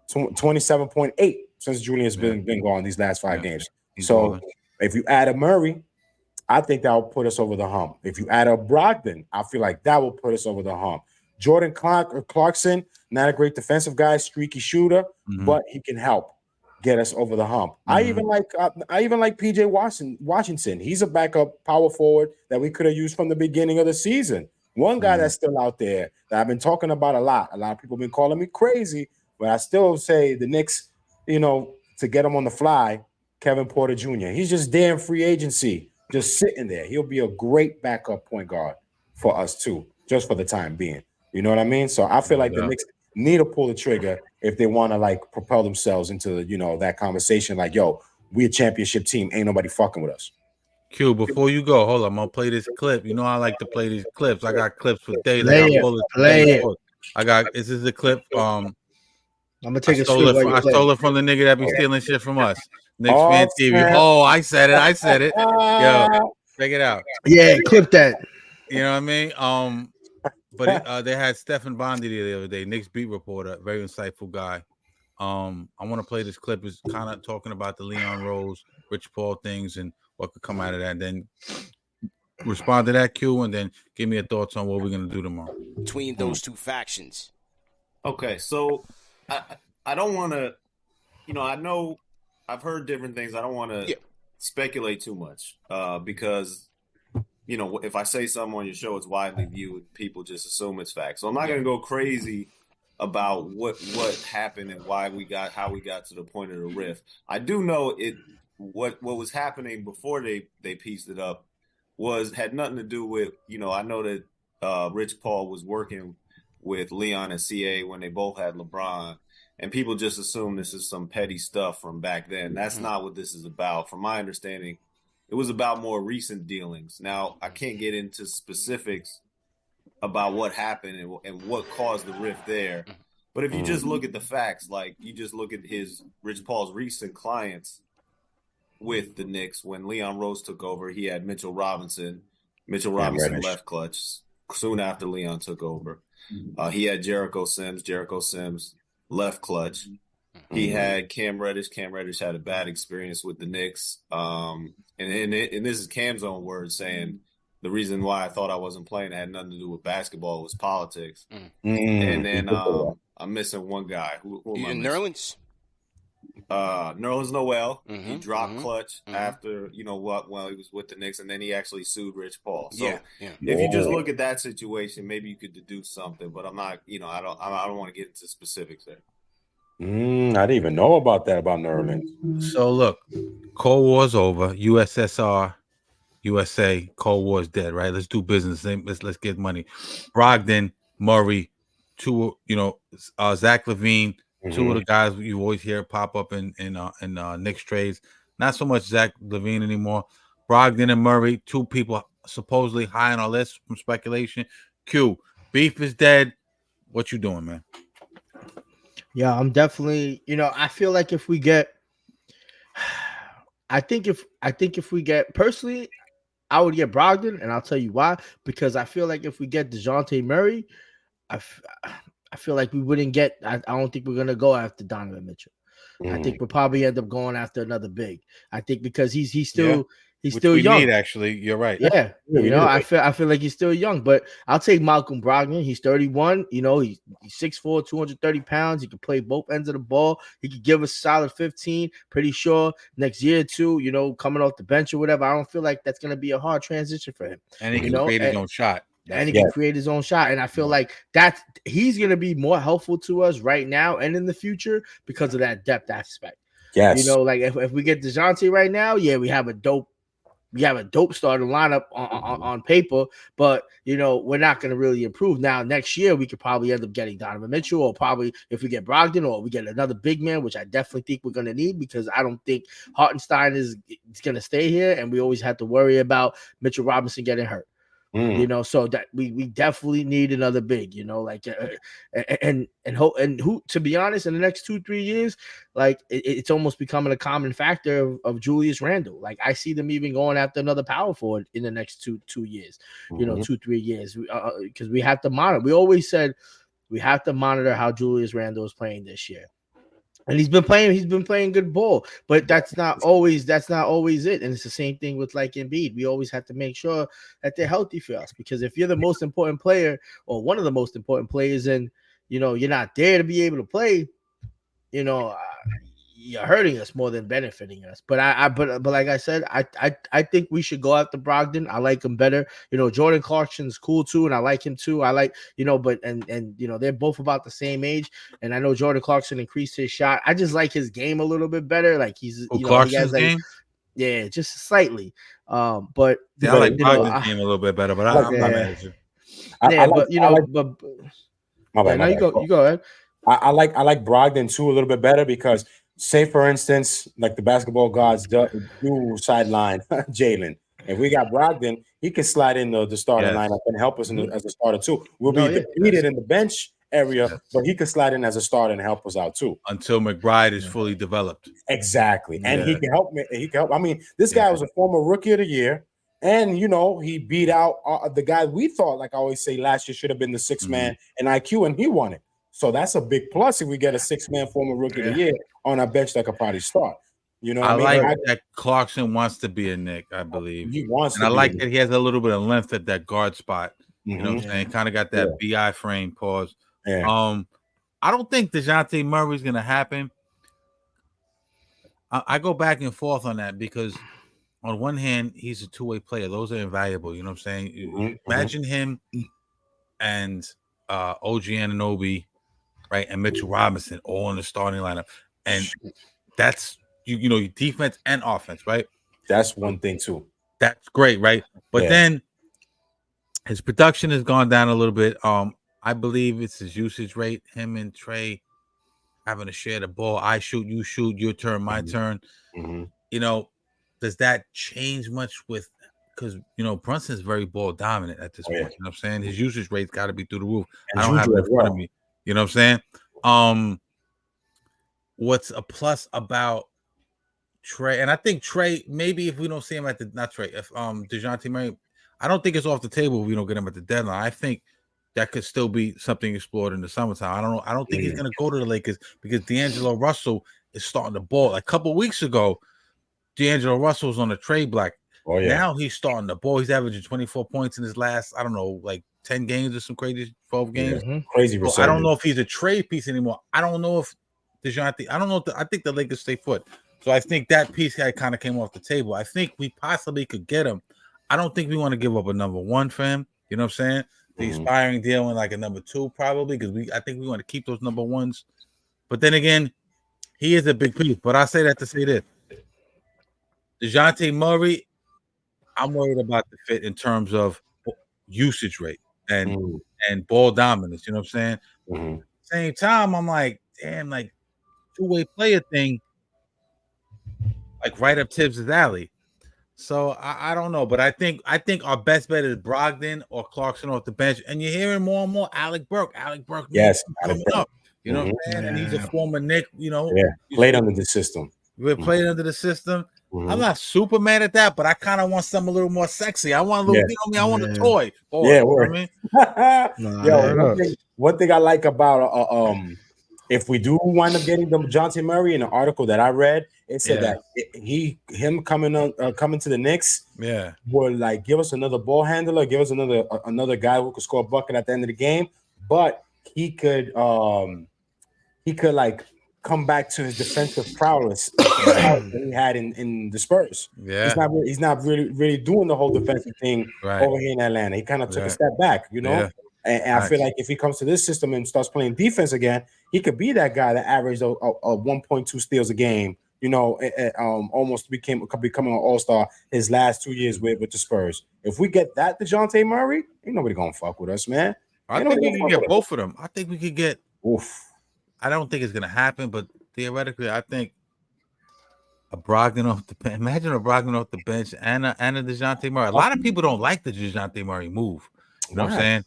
S2: 27.8 since Julius been gone these last 5 games. So if you add a Murray, I think that will put us over the hump. If you add a Brogdon, I feel like that will put us over the hump. Jordan Clarkson, not a great defensive guy, streaky shooter, but he can help get us over the hump. I even like PJ Washington. He's a backup power forward that we could have used from the beginning of the season. One guy that's still out there that I've been talking about a lot. A lot of people have been calling me crazy, but I still say the Knicks, you know, to get him on the fly, Kevin Porter Jr. He's just there in free agency, just sitting there. He'll be a great backup point guard for us too, just for the time being. You know what I mean? So I feel like the Knicks need to pull the trigger if they want to like propel themselves into, you know, that conversation. Like, yo, we a championship team. Ain't nobody fucking with us.
S3: Q, before you go, hold on. I'm gonna play this clip. You know I like to play these clips. I got clips for days. I got this is a clip. I'm gonna take I stole it from the nigga that be stealing shit from us. Knicks Fan TV. Oh, I said it. Yo, check it out.
S1: Yeah, clip that.
S3: You know what I mean? But they had Stephen Bondi the other day, Knicks beat reporter, very insightful guy. I want to play this clip. Is kind of talking about the Leon Rose, Rich Paul things and what could come out of that. And then respond to that, Q, and then give me your thoughts on what we're gonna do tomorrow.
S6: Between those 2 factions.
S7: Okay, so I don't want to, you know, I know I've heard different things. I don't want to speculate too much because, you know, if I say something on your show, it's widely viewed. People just assume it's fact. So I'm not going to go crazy about what happened and how we got to the point of the rift. I do know what was happening before they pieced it up had nothing to do with, you know, I know that Rich Paul was working with Leon and CA when they both had LeBron, and people just assume this is some petty stuff from back then. That's not what this is about. From my understanding, it was about more recent dealings. Now, I can't get into specifics about what happened and what caused the rift there. But if you just look at the facts, like you just look at Rich Paul's recent clients with the Knicks, when Leon Rose took over, he had Mitchell Robinson. Mitchell Robinson left Klutch soon after Leon took over. He had Jericho Sims left Klutch. He had Cam Reddish. Cam Reddish had a bad experience with the Knicks. And this is Cam's own words saying the reason why I thought I wasn't playing had nothing to do with basketball. It was politics. And then I'm missing one guy. Who am I missing?
S6: Nerlens?
S7: Nerlens Noel. He dropped Klutch after, you know, while he was with the Knicks, and then he actually sued Rich Paul. So if you just look at that situation, maybe you could deduce something, but I'm not, you know, I don't want to get into specifics there.
S2: I didn't even know about that about Nerlens.
S3: So look, Cold War's over. USSR, USA, Cold War's dead. Right? Let's do business. Let's get money. Brogdon, Murray, two, Zach LaVine, two of the guys you always hear pop up in Knicks trades. Not so much Zach LaVine anymore. Brogdon and Murray, two people supposedly high on our list from speculation. Q, beef is dead. What you doing, man?
S1: Yeah, I'm definitely, I feel like if we get, I think if we get, personally, I would get Brogdon, and I'll tell you why. Because I feel like if we get DeJounte Murray, I feel like we wouldn't get. I don't think we're gonna go after Donovan Mitchell. I think we'll probably end up going after another big. I think because he's still young.
S3: Need, actually, you're right.
S1: Yeah, I feel like he's still young, but I'll take Malcolm Brogdon. He's 31. He's 6'4", 230 pounds. He can play both ends of the ball. He could give us a solid 15. Pretty sure next year or two, coming off the bench or whatever. I don't feel like that's gonna be a hard transition for him.
S3: And he can create his own shot.
S1: And he can create his own shot. And I feel like he's going to be more helpful to us right now and in the future because of that depth aspect.
S2: Yes.
S1: Like if we get DeJounte right now, we have a dope starting lineup on paper, but we're not going to really improve. Now next year we could probably end up getting Donovan Mitchell, or probably if we get Brogdon, or we get another big man, which I definitely think we're going to need, because I don't think Hartenstein is going to stay here, and we always have to worry about Mitchell Robinson getting hurt. So that we definitely need another big, and who, to be honest, in the next 2-3 years, like it's almost becoming a common factor of Julius Randle. Like I see them even going after another power forward in the next 2 years, 2-3 years, because we have to monitor. We always said we have to monitor how Julius Randle is playing this year. And he's been playing good ball, but that's not always it. And it's the same thing with like Embiid. We always have to make sure that they're healthy for us, because if you're the most important player or one of the most important players, and you're not there to be able to play, you're hurting us more than benefiting us. But but like I said, I think we should go after Brogdon. I like him better. Jordan Clarkson's cool too, and I like him too. I like, but they're both about the same age. And I know Jordan Clarkson increased his shot. I just like his game a little bit better. Like he's
S3: Clarkson's game?
S1: Yeah, just slightly. But
S3: I like Brogdon's game a little bit better, but I'm not mad at you.
S2: My bad.
S1: You go ahead.
S2: I like Brogdon too a little bit better, because say for instance, like the basketball gods do sideline Jalen. If we got Brogdon, he can slide in the starting lineup and help us as a starter too. We'll be depleted in the bench area, but he can slide in as a starter and help us out too.
S3: Until McBride is fully developed.
S2: Exactly. And he can help me. He can help. I mean, this guy was a former rookie of the year. And, he beat out the guy we thought, like I always say, last year should have been the sixth man in IQ, and he won it. So that's a big plus if we get a six-man former rookie of the year on our bench that could probably start.
S3: I like that Clarkson wants to be a Nick, I believe.
S2: He wants to.
S3: And I like that he has a little bit of length at that guard spot. You know what I'm saying? Kind of got that BI frame, pause.
S2: Yeah.
S3: I don't think DeJounte Murray is going to happen. I go back and forth on that, because on one hand, he's a two-way player. Those are invaluable. You know what I'm saying? Imagine him and OG Anunoby, right, and Mitchell Robinson all in the starting lineup, and that's your defense and offense, right?
S2: That's one thing too.
S3: That's great, right? But then his production has gone down a little bit. I believe it's his usage rate. Him and Trey having to share the ball. I shoot, you shoot, your turn, my turn. Does that change much with? Because Brunson's very ball dominant at this point. You know what I'm saying? His usage rate's got to be through the roof. And I don't have it in front of me. You know what I'm saying? What's a plus about Trey? And I think Trey, maybe if we don't see him at if DeJounte Murray, I don't think it's off the table if we don't get him at the deadline. I think that could still be something explored in the summertime. I don't know. I don't think he's going to go to the Lakers, because D'Angelo Russell is starting the ball. Like a couple of weeks ago, D'Angelo Russell was on the trade block.
S2: Oh, yeah.
S3: Now he's starting the ball. He's averaging 24 points in his last, 10 games or some crazy 12 games.
S2: Crazy.
S3: So I don't know if he's a trade piece anymore. I don't know if DeJounte. I don't know. I think the Lakers stay put. So I think that piece kind of came off the table. I think we possibly could get him. I don't think we want to give up a number one for him. You know what I'm saying? The expiring deal and like a number two probably, because I think we want to keep those number ones. But then again, he is a big piece. But I say that to say this: DeJounte Murray, I'm worried about the fit in terms of usage rate. and ball dominance. You know what I'm saying? Same time, I'm like, damn, like two-way player thing, like right up Tibbs' alley. So I don't know, but I think our best bet is Brogdon or Clarkson off the bench, and you're hearing more and more Alec Burke.
S2: Yes,
S3: coming up. You know what I'm saying? And he's a former Knick. You know,
S2: played under the system.
S3: We played under the system. I'm not super mad at that, but I kind of want something a little more sexy. I want a little, you know what I mean? I want a toy. Boy, you know what I
S2: mean? One thing I like about if we do wind up getting the DeJounte Murray, in an article that I read, it said that him coming to the Knicks, would like give us another ball handler, give us another guy who could score a bucket at the end of the game, but he could like come back to his defensive prowess that he had in the Spurs. He's not really doing the whole defensive thing over here in Atlanta. He kind of took a step back, you know. And I feel like if he comes to this system and starts playing defense again, he could be that guy that averaged a 1.2 steals a game. You know, almost becoming an all-star his last 2 years with the Spurs. If we get that DeJounte Murray, ain't nobody gonna fuck with us, man.
S3: I think we can get both of them. I think we could get. I don't think it's gonna happen, but theoretically, I think a Brogdon off the bench. Imagine a Brogdon off the bench and a DeJounte Murray. A lot of people don't like the DeJounte Murray move. You know what I'm saying?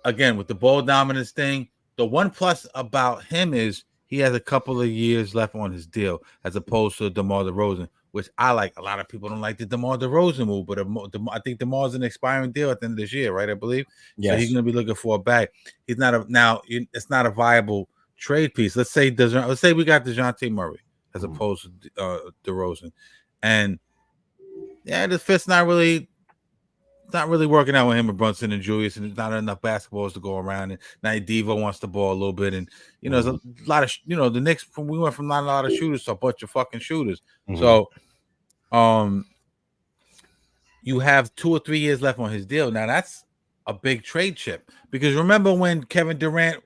S3: Again, with the ball dominance thing, the one plus about him is he has a couple of years left on his deal, as opposed to DeMar DeRozan, which I like. A lot of people don't like the DeMar DeRozan move, but I think DeMar's an expiring deal at the end of this year, right? I believe. Yes. So he's going to be looking for a bag. He's not it's not a viable trade piece. Let's say we got DeJounte Murray as opposed to DeRozan, and the fit's not really working out with him and Brunson and Julius, and there's not enough basketballs to go around. And now Devo wants the ball a little bit, and there's a lot of the Knicks. We went from not a lot of shooters to a bunch of fucking shooters. So, you have 2 or 3 years left on his deal. Now that's a big trade chip, because remember when Kevin Durant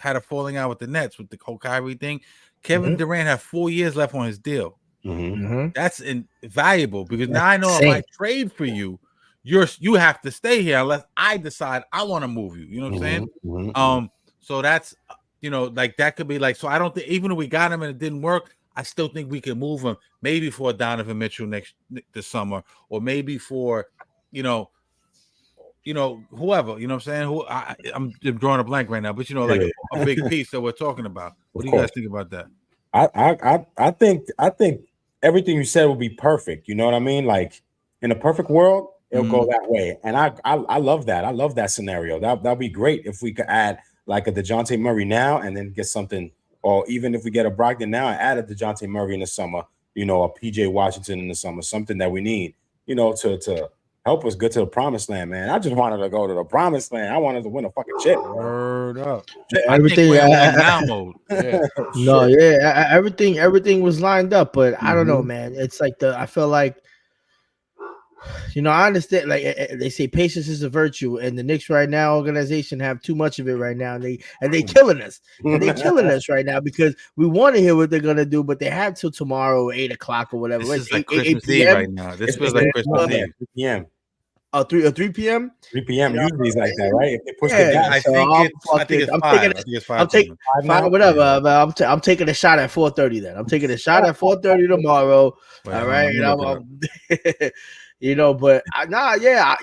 S3: had a falling out with the Nets with the whole Kyrie thing. Kevin Durant had 4 years left on his deal. That's invaluable, because now I know if I trade for you, you have to stay here unless I decide I want to move you. You know what I'm saying? So that's like that could be like. So I don't think, even if we got him and it didn't work, I still think we can move him maybe for Donovan Mitchell this summer, or maybe for whoever. You know what I'm saying? I'm drawing a blank right now, but like a big piece that we're talking about. What do you guys think about that?
S2: I think everything you said would be perfect. You know what I mean? Like in a perfect world, it'll go that way. And I love that. I love that scenario. That'd be great if we could add like a DeJounte Murray now and then get something, or even if we get a Brogdon now and add a DeJounte Murray in the summer, a PJ Washington in the summer, something that we need, to help us get to the promised land, man. I just wanted to go to the promised land. I wanted to win a fucking chip.
S3: Word up.
S1: Everything
S3: now mode.
S1: Everything was lined up, but I don't know, man. It's like I feel like, I understand. Like they say, patience is a virtue, and the Knicks right now organization have too much of it right now, and they killing us. And they killing us right now because we want to hear what they're gonna do, but they have till tomorrow, 8:00 or whatever.
S3: This is like Christmas Eve right now. This feels like Christmas Eve.
S2: PM.
S1: 3 p.m.
S2: 3 p.m. Usually it's like that, right? If they push the gas,
S3: I think it's 5.
S1: I'm taking 5, whatever. I'm taking a shot at 4:30. Then I'm taking a shot at 4:30 tomorrow. All right, but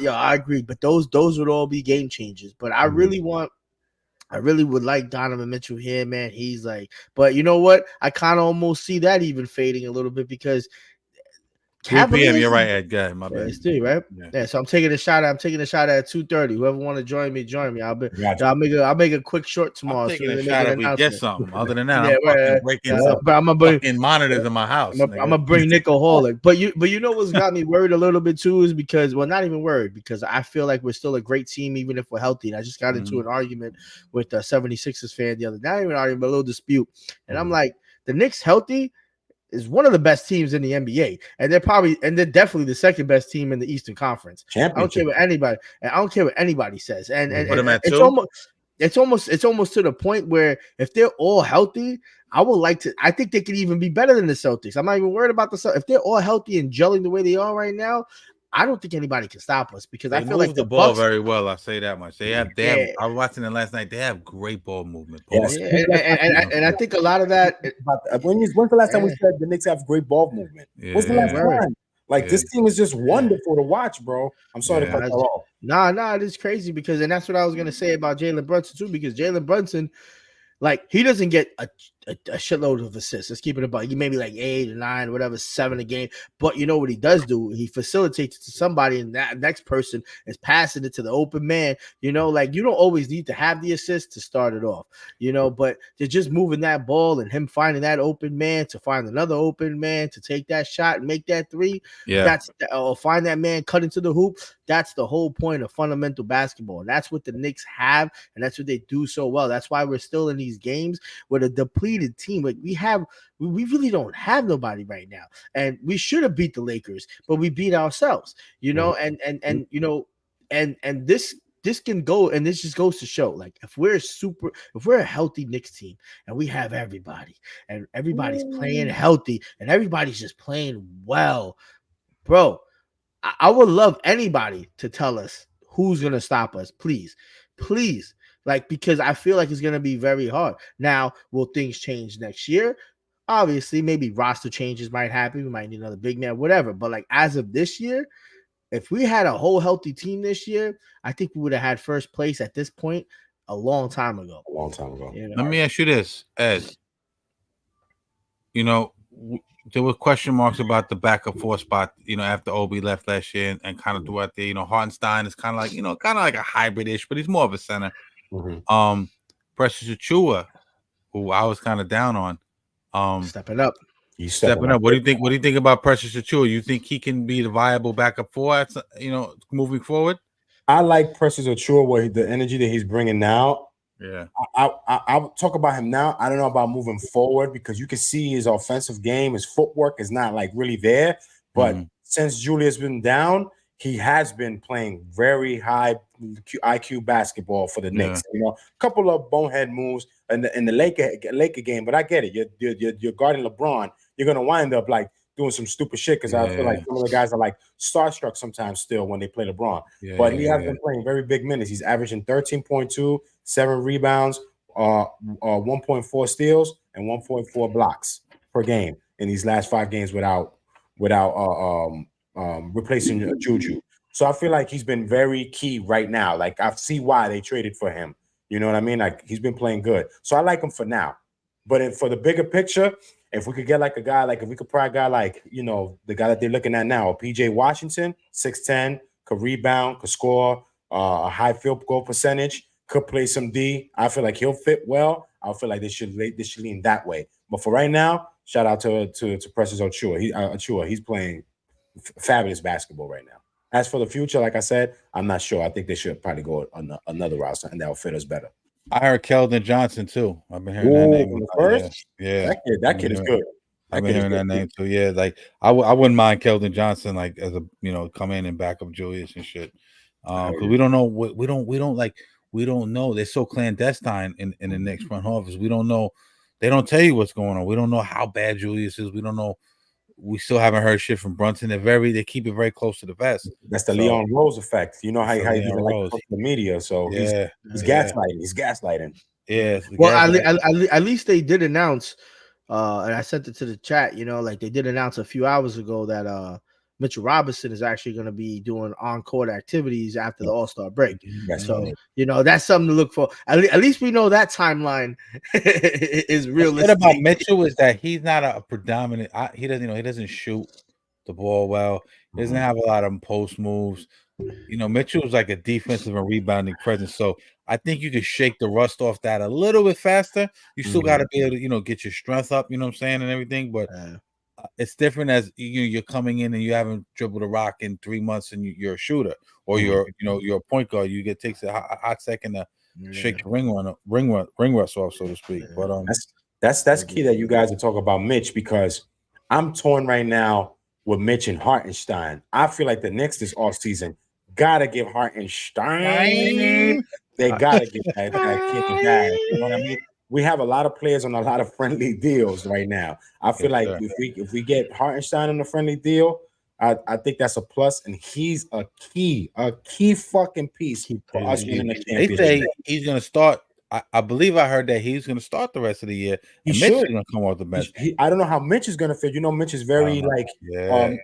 S1: I agree. But those would all be game changers. But I really would like Donovan Mitchell here, man. He's like, but you know what? I kind of almost see that even fading a little bit because
S3: 3 p.m. You're right, Ed. Go ahead, my bad.
S1: It's 3, right? Yeah. So I'm taking a shot at 2:30. Whoever want to join me, join me. I'll make a quick short tomorrow.
S3: I'm taking a shot if we get something. Other than that, I'm breaking some fucking monitors in my house.
S1: I'm gonna bring Nico Holick. But you know what's got me worried a little bit too is because, well, not even worried, because I feel like we're still a great team even if we're healthy. And I just got into an argument with the 76ers fan the other day. Not even an argument, but a little dispute. And I'm like, the Knicks healthy is one of the best teams in the NBA, and they're definitely the second best team in the Eastern Conference. I don't care what anybody says, and it's almost to the point where if they're all healthy, I think they could even be better than the Celtics. I'm not even worried about the Celtics. If they're all healthy and gelling the way they are right now, I don't think anybody can stop us because
S3: they
S1: I feel like
S3: move
S1: the
S3: the ball
S1: Bucks
S3: very well. I say that much. They have. I was watching it last night. They have great ball movement.
S2: Yes.
S1: And I think a lot of that.
S2: When's the last time we said the Knicks have great ball movement? What's the last time? Like this team is just wonderful to watch, bro. I'm sorry to cut that off.
S1: Nah, it's crazy because, and that's what I was gonna say about Jalen Brunson too, because Jalen Brunson, like, he doesn't get a shitload of assists. Let's keep it about. He maybe like 8 or 9, whatever, 7 a game. But you know what he does do? He facilitates it to somebody, and that next person is passing it to the open man. You know, like, you don't always need to have the assist to start it off. You know, but they're just moving that ball and him finding that open man to find another open man to take that shot and make that three.
S3: Yeah,
S1: or find that man cut into the hoop. That's the whole point of fundamental basketball. And that's what the Knicks have, and that's what they do so well. That's why we're still in these games with a depleted team. Like, we really don't have nobody right now, and we should have beat the Lakers, but we beat ourselves. You know, and you know, and this can go, and this just goes to show, like, if we're a healthy Knicks team and we have everybody, and everybody's playing healthy, and everybody's just playing well, bro. I would love anybody to tell us who's going to stop us. Please. Like, because I feel like it's going to be very hard. Now, will things change next year? Obviously, maybe roster changes might happen. We might need another big man, whatever. But, like, as of this year, if we had a whole healthy team this year, I think we would have had first place at this point a long time ago.
S2: You know?
S3: Let me ask you this, Ed. You know, there were question marks about the backup 4 spot, you know, after Obi left last year and kind of throughout the, you know, Hartenstein is kind of like, you know, kind of like a hybrid-ish, but he's more of a center. Precious Achiuwa, who I was kind of down on,
S1: stepping up.
S2: He's stepping up.
S3: What do you think about Precious Achiuwa? You think he can be the viable backup 4, you know, moving forward?
S2: I like Precious Achiuwa, the energy that he's bringing now.
S3: Yeah,
S2: I'll talk about him now. I don't know about moving forward because you can see his offensive game, his footwork is not like really there. But since Julius been down, he has been playing very high IQ basketball for the Knicks. You know, a couple of bonehead moves in the Laker game, but I get it. You're guarding LeBron. You're gonna wind up like doing some stupid shit because I feel like some of the guys are like starstruck sometimes still when they play LeBron. But he has been playing very big minutes. He's averaging 13.2, 7 rebounds, 1.4 steals, and 1.4 blocks per game in these last 5 games without replacing Juju. So I feel like he's been very key right now. Like, I see why they traded for him. You know what I mean? Like, he's been playing good. So I like him for now. But for the bigger picture, if we could get like a guy, like if we could probably a guy like, you know, the guy that they're looking at now, PJ Washington, 6'10", could rebound, could score, a high field goal percentage, could play some D. I feel like he'll fit well. I feel like they should lean that way. But for right now, shout out to Precious Achiuwa. He's playing fabulous basketball right now. As for the future, like I said, I'm not sure. I think they should probably go on another roster, and that'll fit us better.
S3: I heard Keldon Johnson too. I've been hearing that name
S2: first.
S3: Yeah.
S2: That kid is good.
S3: I've been hearing that name too. Yeah, like I wouldn't mind Keldon Johnson, like, as a, you know, come in and back up Julius and shit. Because we don't know what we don't know. They're so clandestine in the Knicks front office. We don't know. They don't tell you what's going on. We don't know how bad Julius is. We don't know. We still haven't heard shit from Brunson. They keep it very close to the vest.
S2: That's the Leon Rose effect. You know how he's like the media. So he's gaslighting. He's gaslighting.
S3: Yeah.
S1: Well, at least they did announce, and I sent it to the chat. You know, like, they did announce a few hours ago that Mitchell Robinson is actually going to be doing on-court activities after the All-Star break. So, you know, that's something to look for. At least we know that timeline is realistic.
S3: What about Mitchell is that he's not a predominant. He doesn't shoot the ball well. He doesn't have a lot of post moves. You know, Mitchell's like a defensive and rebounding presence. So I think you could shake the rust off that a little bit faster. You still got to be able to, you know, get your strength up, you know what I'm saying, and everything. But it's different as you're coming in and you haven't dribbled a rock in 3 months and you're a shooter, or you're a point guard. You takes a hot second to shake the ring rust off, so to speak. But
S2: that's key that you guys are talking about Mitch, because I'm torn right now with Mitch and Hartenstein. I feel like the Knicks this offseason gotta give Hartenstein. They gotta give that kid a bag. You know what I mean? We have a lot of players on a lot of friendly deals right now. I feel like if we get Hartenstein on a friendly deal, I think that's a plus, and he's a key fucking piece for us winning the championship.
S3: They say he's gonna start. I believe I heard that he's gonna start the rest of the year. And Mitch is gonna come off the bench.
S2: I don't know how Mitch is gonna fit. You know, Mitch is very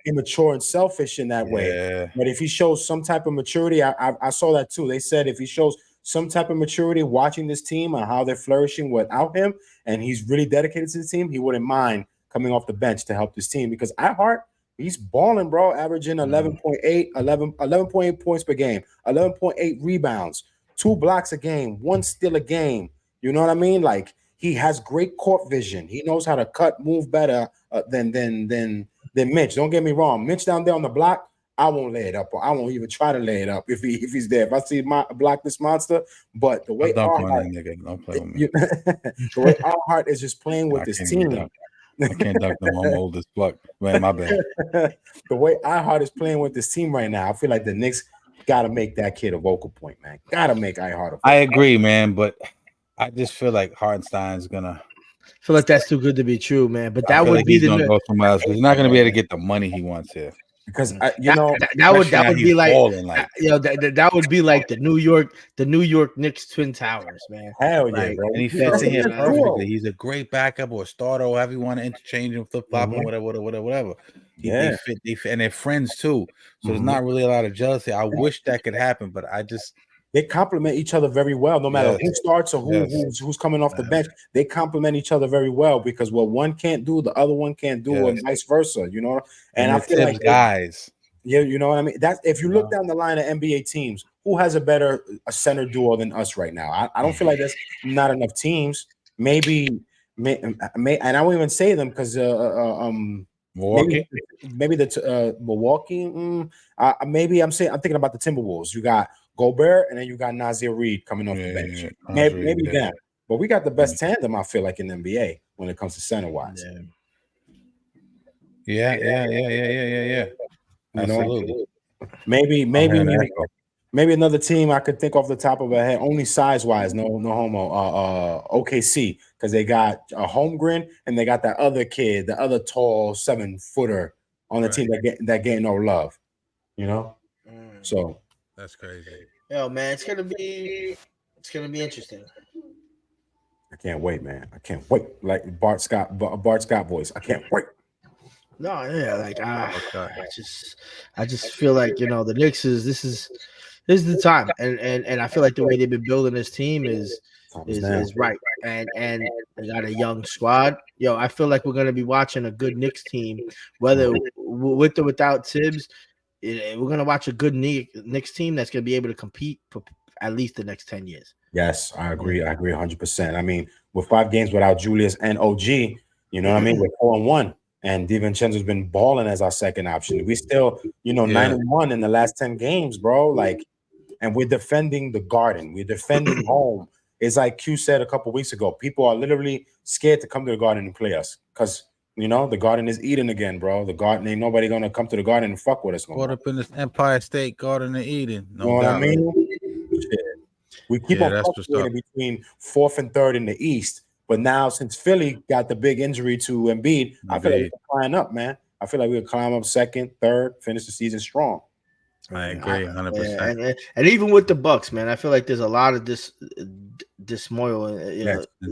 S2: immature and selfish in that way. But if he shows some type of maturity, I saw that too. They said if he shows some type of maturity watching this team and how they're flourishing without him, and he's really dedicated to the team, he wouldn't mind coming off the bench to help this team, because Iheart, he's balling, bro, averaging 11.8 points per game, 11.8 rebounds, 2 blocks a game, 1 steal a game. You know what I mean? Like, he has great court vision. He knows how to cut, move better than Mitch. Don't get me wrong. Mitch down there on the block, I won't lay it up. I won't even try to lay it up if he's there. If I see block this monster, but the way Iheart is just playing with this team.
S3: I can't dunk them. I'm old as fuck. Man, my bad.
S2: The way Iheart is playing with this team right now, I feel like the Knicks got to make that kid a vocal point, man. Got to make Iheart.
S3: I agree, man, but I just feel like Hartenstein's gonna.
S1: I feel like that's too good to be true, man. But that would be
S3: he's gonna go somewhere else. He's not gonna be able to get the money he wants here.
S2: Because
S1: that would be like, that would be like the New York Knicks Twin Towers, man.
S2: Hell yeah,
S1: like,
S2: bro.
S3: And he fits in here perfectly. He's a great backup or starter, or however you want to interchange him, flip flop, and whatever. They fit, and they're friends too. So there's not really a lot of jealousy. I wish that could happen, but
S2: they complement each other very well. No matter who starts or who's coming off the bench, they complement each other very well, because what one can't do, the other one can't do, and vice versa. You know, and I feel like
S3: guys.
S2: Yeah, you know what I mean. That's if you look down the line of NBA teams, who has a better center duo than us right now? I don't feel like there's not enough teams. Maybe, and I won't even say them because
S3: Milwaukee,
S2: maybe the Milwaukee. Maybe I'm thinking about the Timberwolves. You got Gobert, and then you got Nasir Reed coming off the bench. Maybe them. But we got the best tandem, I feel like, in the NBA when it comes to center wise.
S3: Yeah. Absolutely.
S2: Maybe another team I could think off the top of my head, only size wise, no homo. OKC, because they got a Holmgren and they got that other kid, the other tall 7-footer on the team that get no love. You know, so.
S3: That's crazy.
S1: Yo, man, it's gonna be interesting.
S2: I can't wait, man. I can't wait. Like Bart Scott voice. I can't wait.
S1: No, yeah, like I just feel like, you know, the Knicks this is the time, and I feel like the way they've been building this team is right, and they got a young squad. Yo, I feel like we're gonna be watching a good Knicks team, whether with or without Tibbs. We're gonna watch a good Knicks team that's gonna be able to compete for at least the next 10 years.
S2: Yes, I agree. I agree 100%. I mean, with 5 games without Julius and OG, you know what I mean? We're 4-1, and DiVincenzo's been balling as our second option. We still, 9-1 in the last 10 games, bro. Like, and we're defending the Garden. We're defending home. It's like Q said a couple weeks ago. People are literally scared to come to the Garden and play us because. The Garden is Eden again, bro. The Garden, ain't nobody gonna come to the Garden and fuck with us.
S3: Caught up in this Empire State Garden of Eden.
S2: No doubt. What I mean? Shit. We keep on fluctuating between 4th and 3rd in the East, but now since Philly got the big injury to Embiid, I feel like we can climb up, man. I feel like we can climb up 2nd, 3rd, finish the season strong.
S3: I agree 100%.
S1: And even with the Bucks, man, I feel like there's a lot of disloyal.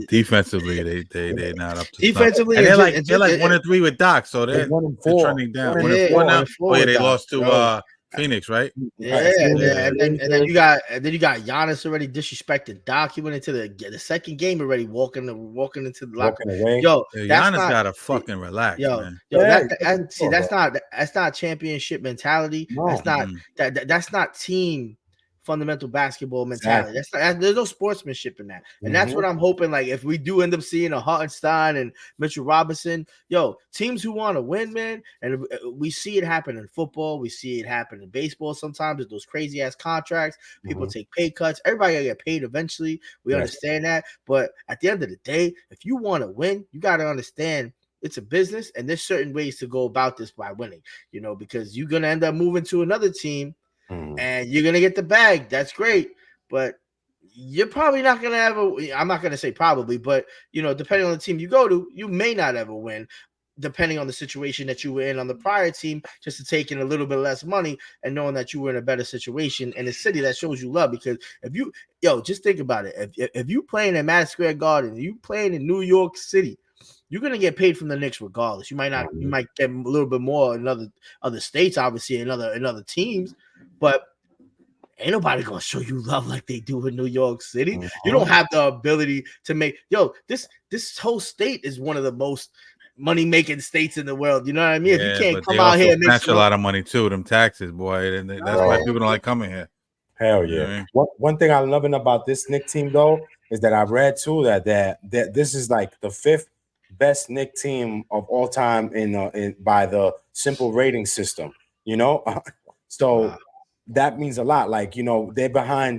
S3: Defensively, they're not up to
S1: defensively.
S3: And they're like 1-3 with Doc, so they're trending down. 1-4 now. Oh yeah, they lost to Phoenix, right?
S1: Yeah. And then you got Giannis already disrespected Doc. He went into the second game already walking into the locker room. Yo,
S3: Giannis gotta fucking relax, man.
S1: That's not championship mentality. No. That's not team fundamental basketball mentality. Exactly. There's no sportsmanship in that. And that's what I'm hoping. Like, if we do end up seeing a Hartenstein and Mitchell Robinson, teams who want to win, man. And we see it happen in football. We see it happen in baseball sometimes with those crazy ass contracts. People take pay cuts. Everybody gotta get paid eventually. We understand that. But at the end of the day, if you want to win, you got to understand it's a business, and there's certain ways to go about this by winning, because you're going to end up moving to another team and you're going to get the bag. That's great. But you're probably not going to ever, I'm not going to say probably, but, depending on the team you go to, you may not ever win. depending on the situation that you were in on the prior team, just to take in a little bit less money and knowing that you were in a better situation in a city that shows you love. Because if you, just think about it. If you playing at Madison Square Garden, you playing in New York City, you're gonna get paid from the Knicks regardless. You might not, you might get a little bit more in other states, obviously, in other teams, but ain't nobody gonna show you love like they do in New York City. You don't have the ability to make this whole state is one of the most money-making states in the world. You know what I mean? If you can't come out here and make
S3: a lot of money too, them taxes, boy. And that's why people don't like coming here.
S2: Hell yeah. You know what I mean? One thing I'm loving about this Knicks team though is that I read too that this is like the 5th best Knicks team of all time in by the simple rating system, so that means a lot. Like, they're behind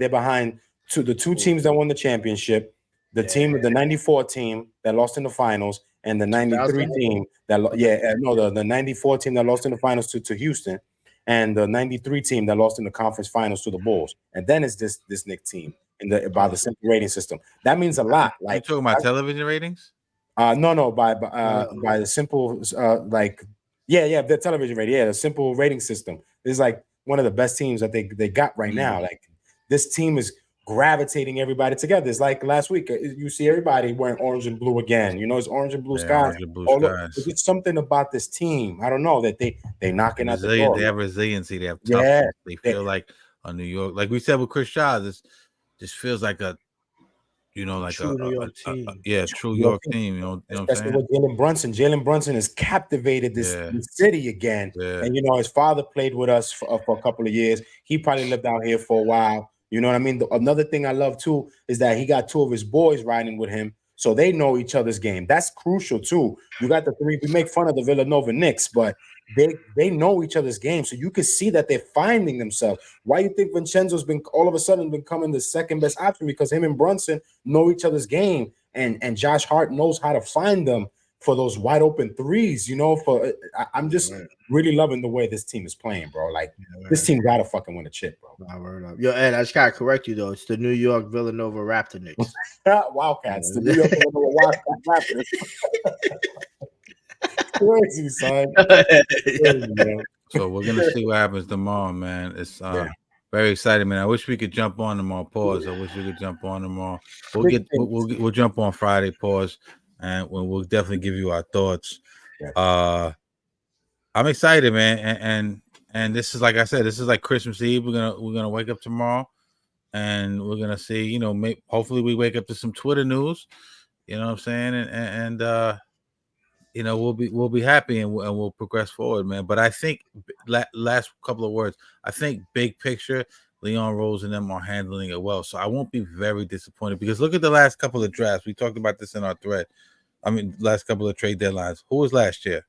S2: to the 2 teams that won the championship, the team of the 94 team that lost in the finals, and the 93 team that the 94 team that lost in the finals to Houston, and the 93 team that lost in the conference finals to the Bulls. And then it's this Knicks team by the simple rating system. That means a lot. Like,
S3: you talking about television ratings?
S2: No, by the simple the television rating. Yeah, the simple rating system is like one of the best teams that they got right now. Like, this team is gravitating everybody together. It's like last week, you see everybody wearing orange and blue again. It's orange and blue skies. It's something about this team. I don't know that they knocking at the door.
S3: They have resiliency. They have toughness. They feel like a New York, like we said with Chris Shaw. This just feels like a true New York team. True York team. You know what I'm saying?
S2: With Jalen Brunson. Jalen Brunson has captivated this city again. Yeah. And his father played with us for a couple of years. He probably lived out here for a while. You know what I mean? Another thing I love too is that he got 2 of his boys riding with him, so they know each other's game. That's crucial too. You got the 3. We make fun of the Villanova Knicks, but they know each other's game, so you can see that they're finding themselves. Why you think Vincenzo's been all of a sudden becoming the second best option? Because him and Brunson know each other's game, and Josh Hart knows how to find them for those wide open threes. I'm just really loving the way this team is playing, bro. Like, this team gotta fucking win a chip, bro.
S1: Yo, Ed, I just gotta correct you though. It's the New York Villanova Raptor Knicks.
S2: Wildcats. The New York Villanova Wildcats Raptors. Crazy, son. Crazy,
S3: so we're gonna see what happens tomorrow, man. It's very exciting, man. I wish we could jump on tomorrow. Pause. I wish we could jump on tomorrow. We'll jump on Friday. Pause. And we'll definitely give you our thoughts. I'm excited, man, and this is, like I said, this is like Christmas Eve. We're gonna wake up tomorrow, and we're gonna see. Hopefully we wake up to some Twitter news. You know what I'm saying? And we'll be happy, and we'll progress forward, man. But I think last couple of words. I think big picture, Leon Rose and them are handling it well, so I won't be very disappointed, because look at the last couple of drafts. We talked about this in our thread. Last couple of trade deadlines. Who was last year?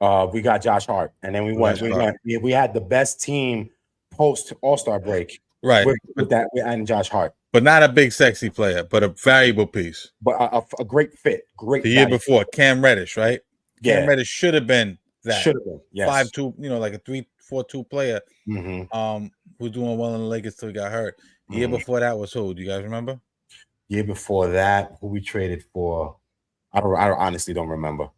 S2: We got Josh Hart, and then we had the best team post All-Star break,
S3: right?
S2: With that, and Josh Hart,
S3: but not a big sexy player, but a valuable piece,
S2: but a great fit. Great.
S3: The year before, Cam Reddish, right? Cam Reddish should have been that.
S2: Should have been, yes.
S3: 5'2", like a 3-4-2 player. Who's doing well in the Lakers till he got hurt. The year before that was who? Do you guys remember?
S2: Year before that, who we traded for? I honestly don't remember.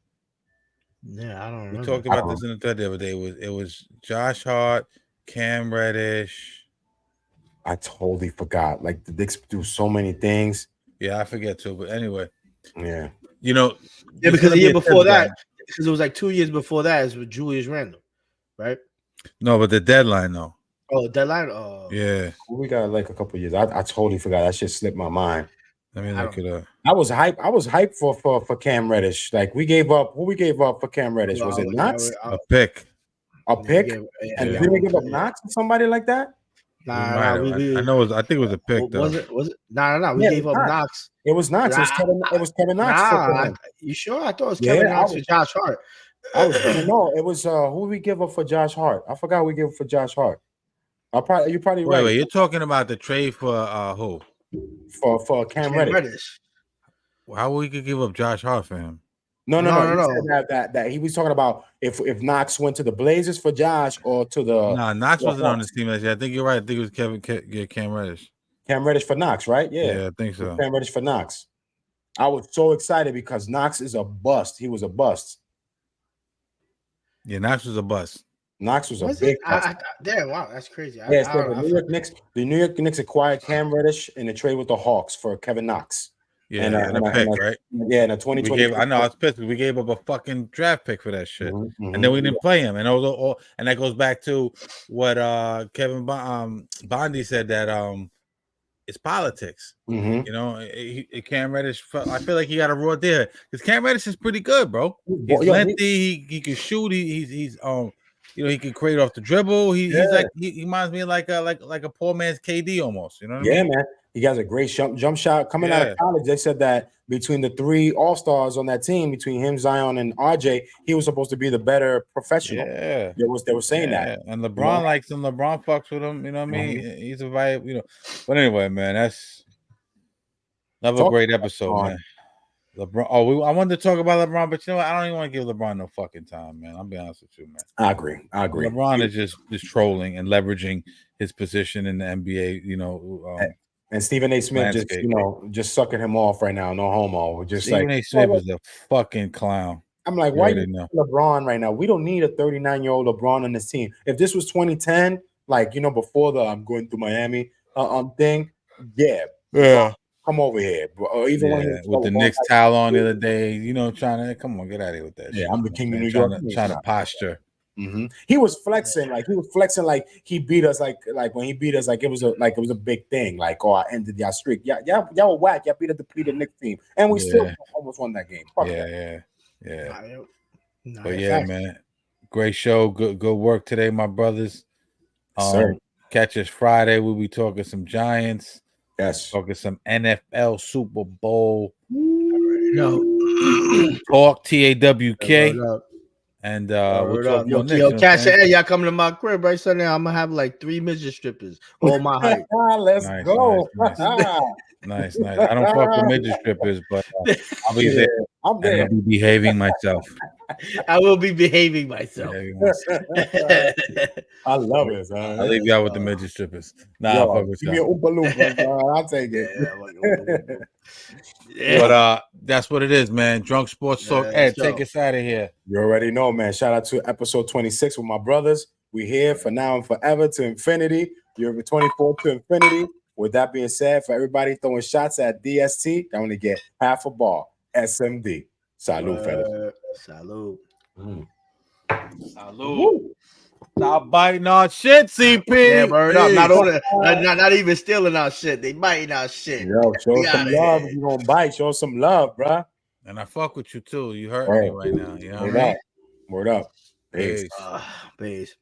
S1: Yeah, I don't remember.
S3: We talked about this in the thread the other day. It was Josh Hart, Cam Reddish.
S2: I totally forgot. Like, the Knicks do so many things.
S3: Yeah, I forget too. But anyway,
S2: yeah,
S1: because the year before that, because it was like 2 years before that, is with Julius Randle, right?
S3: No, but the deadline though.
S1: Oh, deadline. Oh,
S3: yeah.
S2: We got like a couple of years. I totally forgot. That shit slipped my mind.
S3: Let me look it up.
S2: I was hyped for Cam Reddish. Like, we gave up. Who we gave up for Cam Reddish? Was it Knox?
S3: A pick.
S2: A pick? And did we give up Knox or somebody like that?
S1: Nah,
S3: I think it was a pick though.
S1: Was it? Nah. We gave up Knox.
S2: It was Knox. It was Kevin Knox.
S1: You sure? I thought it was Kevin Knox for Josh Hart.
S2: No, it was who we give up for Josh Hart. I forgot we gave up for Josh Hart. You're probably right.
S3: Wait, you're talking about the trade for who?
S2: For Cam Reddish.
S3: How we could give up Josh Hart for him?
S2: No. He said that he was talking about if Knox went to the Blazers for Josh or to the.
S3: Nah, Knox wasn't on this team last year. I think you're right. I think it was Cam Reddish.
S2: Cam Reddish for Knox, right?
S3: Yeah, I think so.
S2: Cam Reddish for Knox. I was so excited because Knox is a bust. He was a bust.
S3: Yeah, Knox was a bust.
S2: Knox was a big bust.
S1: Damn, wow, that's crazy.
S2: The New York Knicks acquired Cam Reddish in a trade with the Hawks for Kevin Knox.
S3: Yeah, and a pick, right?
S2: Yeah, in a 2020.
S3: I know, I was pissed. We gave up a fucking draft pick for that shit, and then we didn't play him. And and that goes back to what Kevin Bondi said, that it's politics. You know, Cam Reddish. I feel like he got a raw deal because Cam Reddish is pretty good, bro. He's lengthy. He can shoot. He's you know, he can create off the dribble. He's like he reminds me of like a poor man's KD almost. You know what I mean?
S2: Yeah, man. He has a great jump shot. Coming out of college, they said that between the 3 All-Stars on that team, between him, Zion, and RJ, he was supposed to be the better professional.
S3: Yeah.
S2: They were saying that.
S3: And LeBron likes him. LeBron fucks with him. You know what I mean? He's a vibe, you know. But anyway, man, that's another great episode, man. LeBron. I wanted to talk about LeBron, but you know what? I don't even want to give LeBron no fucking time, man. I'll be honest with you, man.
S2: I agree.
S3: LeBron is just trolling and leveraging his position in the NBA, you know.
S2: And Stephen A. Smith just sucking him off right now. No homo. Just
S3: Stephen A. Smith is a fucking clown.
S2: I'm like, why you LeBron right now? We don't need a 39-year-old LeBron on this team. If this was 2010, like, you know, before the I'm going to Miami thing, LeBron, come over here, bro. Or even when
S3: with the Knicks towel on the other day, you know, trying to come on, get out of here with that.
S2: Yeah,
S3: shit,
S2: I'm the king of New York.
S3: Trying to posture.
S2: He was flexing like he beat us like when he beat us like it was a big thing, like, oh, I ended your streak. Y'all were whack. Y'all beat a depleted Knicks team, and we still almost won that game.
S3: But yeah, man, great show. Good work today, my brothers. Catch us Friday. We'll be talking some Giants.
S2: Yes,
S3: talking some NFL Super Bowl.
S1: Talk
S3: TAWK. And we'll talk more next.
S1: Yo, Cash, y'all coming to my crib right Sunday? I'm gonna have like 3 midget strippers all my height.
S2: Let's go.
S3: Nice. I don't fuck with midget strippers, but I'll be there.
S2: I'm there.
S3: I'll be behaving myself.
S1: I will be behaving myself.
S2: I love it.
S3: I'll leave y'all with the midget strippers. I'll fuck with
S2: give me an Oompa Loompa. I'll take it.
S3: But that's what it is, man. Drunk Sports Talk. Ed, take us out of here.
S2: You already know, man. Shout out to episode 26 with my brothers. We here for now and forever to infinity. You're 24 to infinity. With that being said, for everybody throwing shots at DST, I only get half a bar. SMD. Salute, fellas.
S1: Salute.
S3: Salute. Stop biting our shit, CP.
S1: Yeah, word up. Not even stealing our shit. They biting our shit.
S2: Yo, show some love. If you gonna bite, show some love, bro.
S3: And I fuck with you too. You hurt me right now. You know what I mean?
S2: Word up.
S3: Peace.
S1: Peace.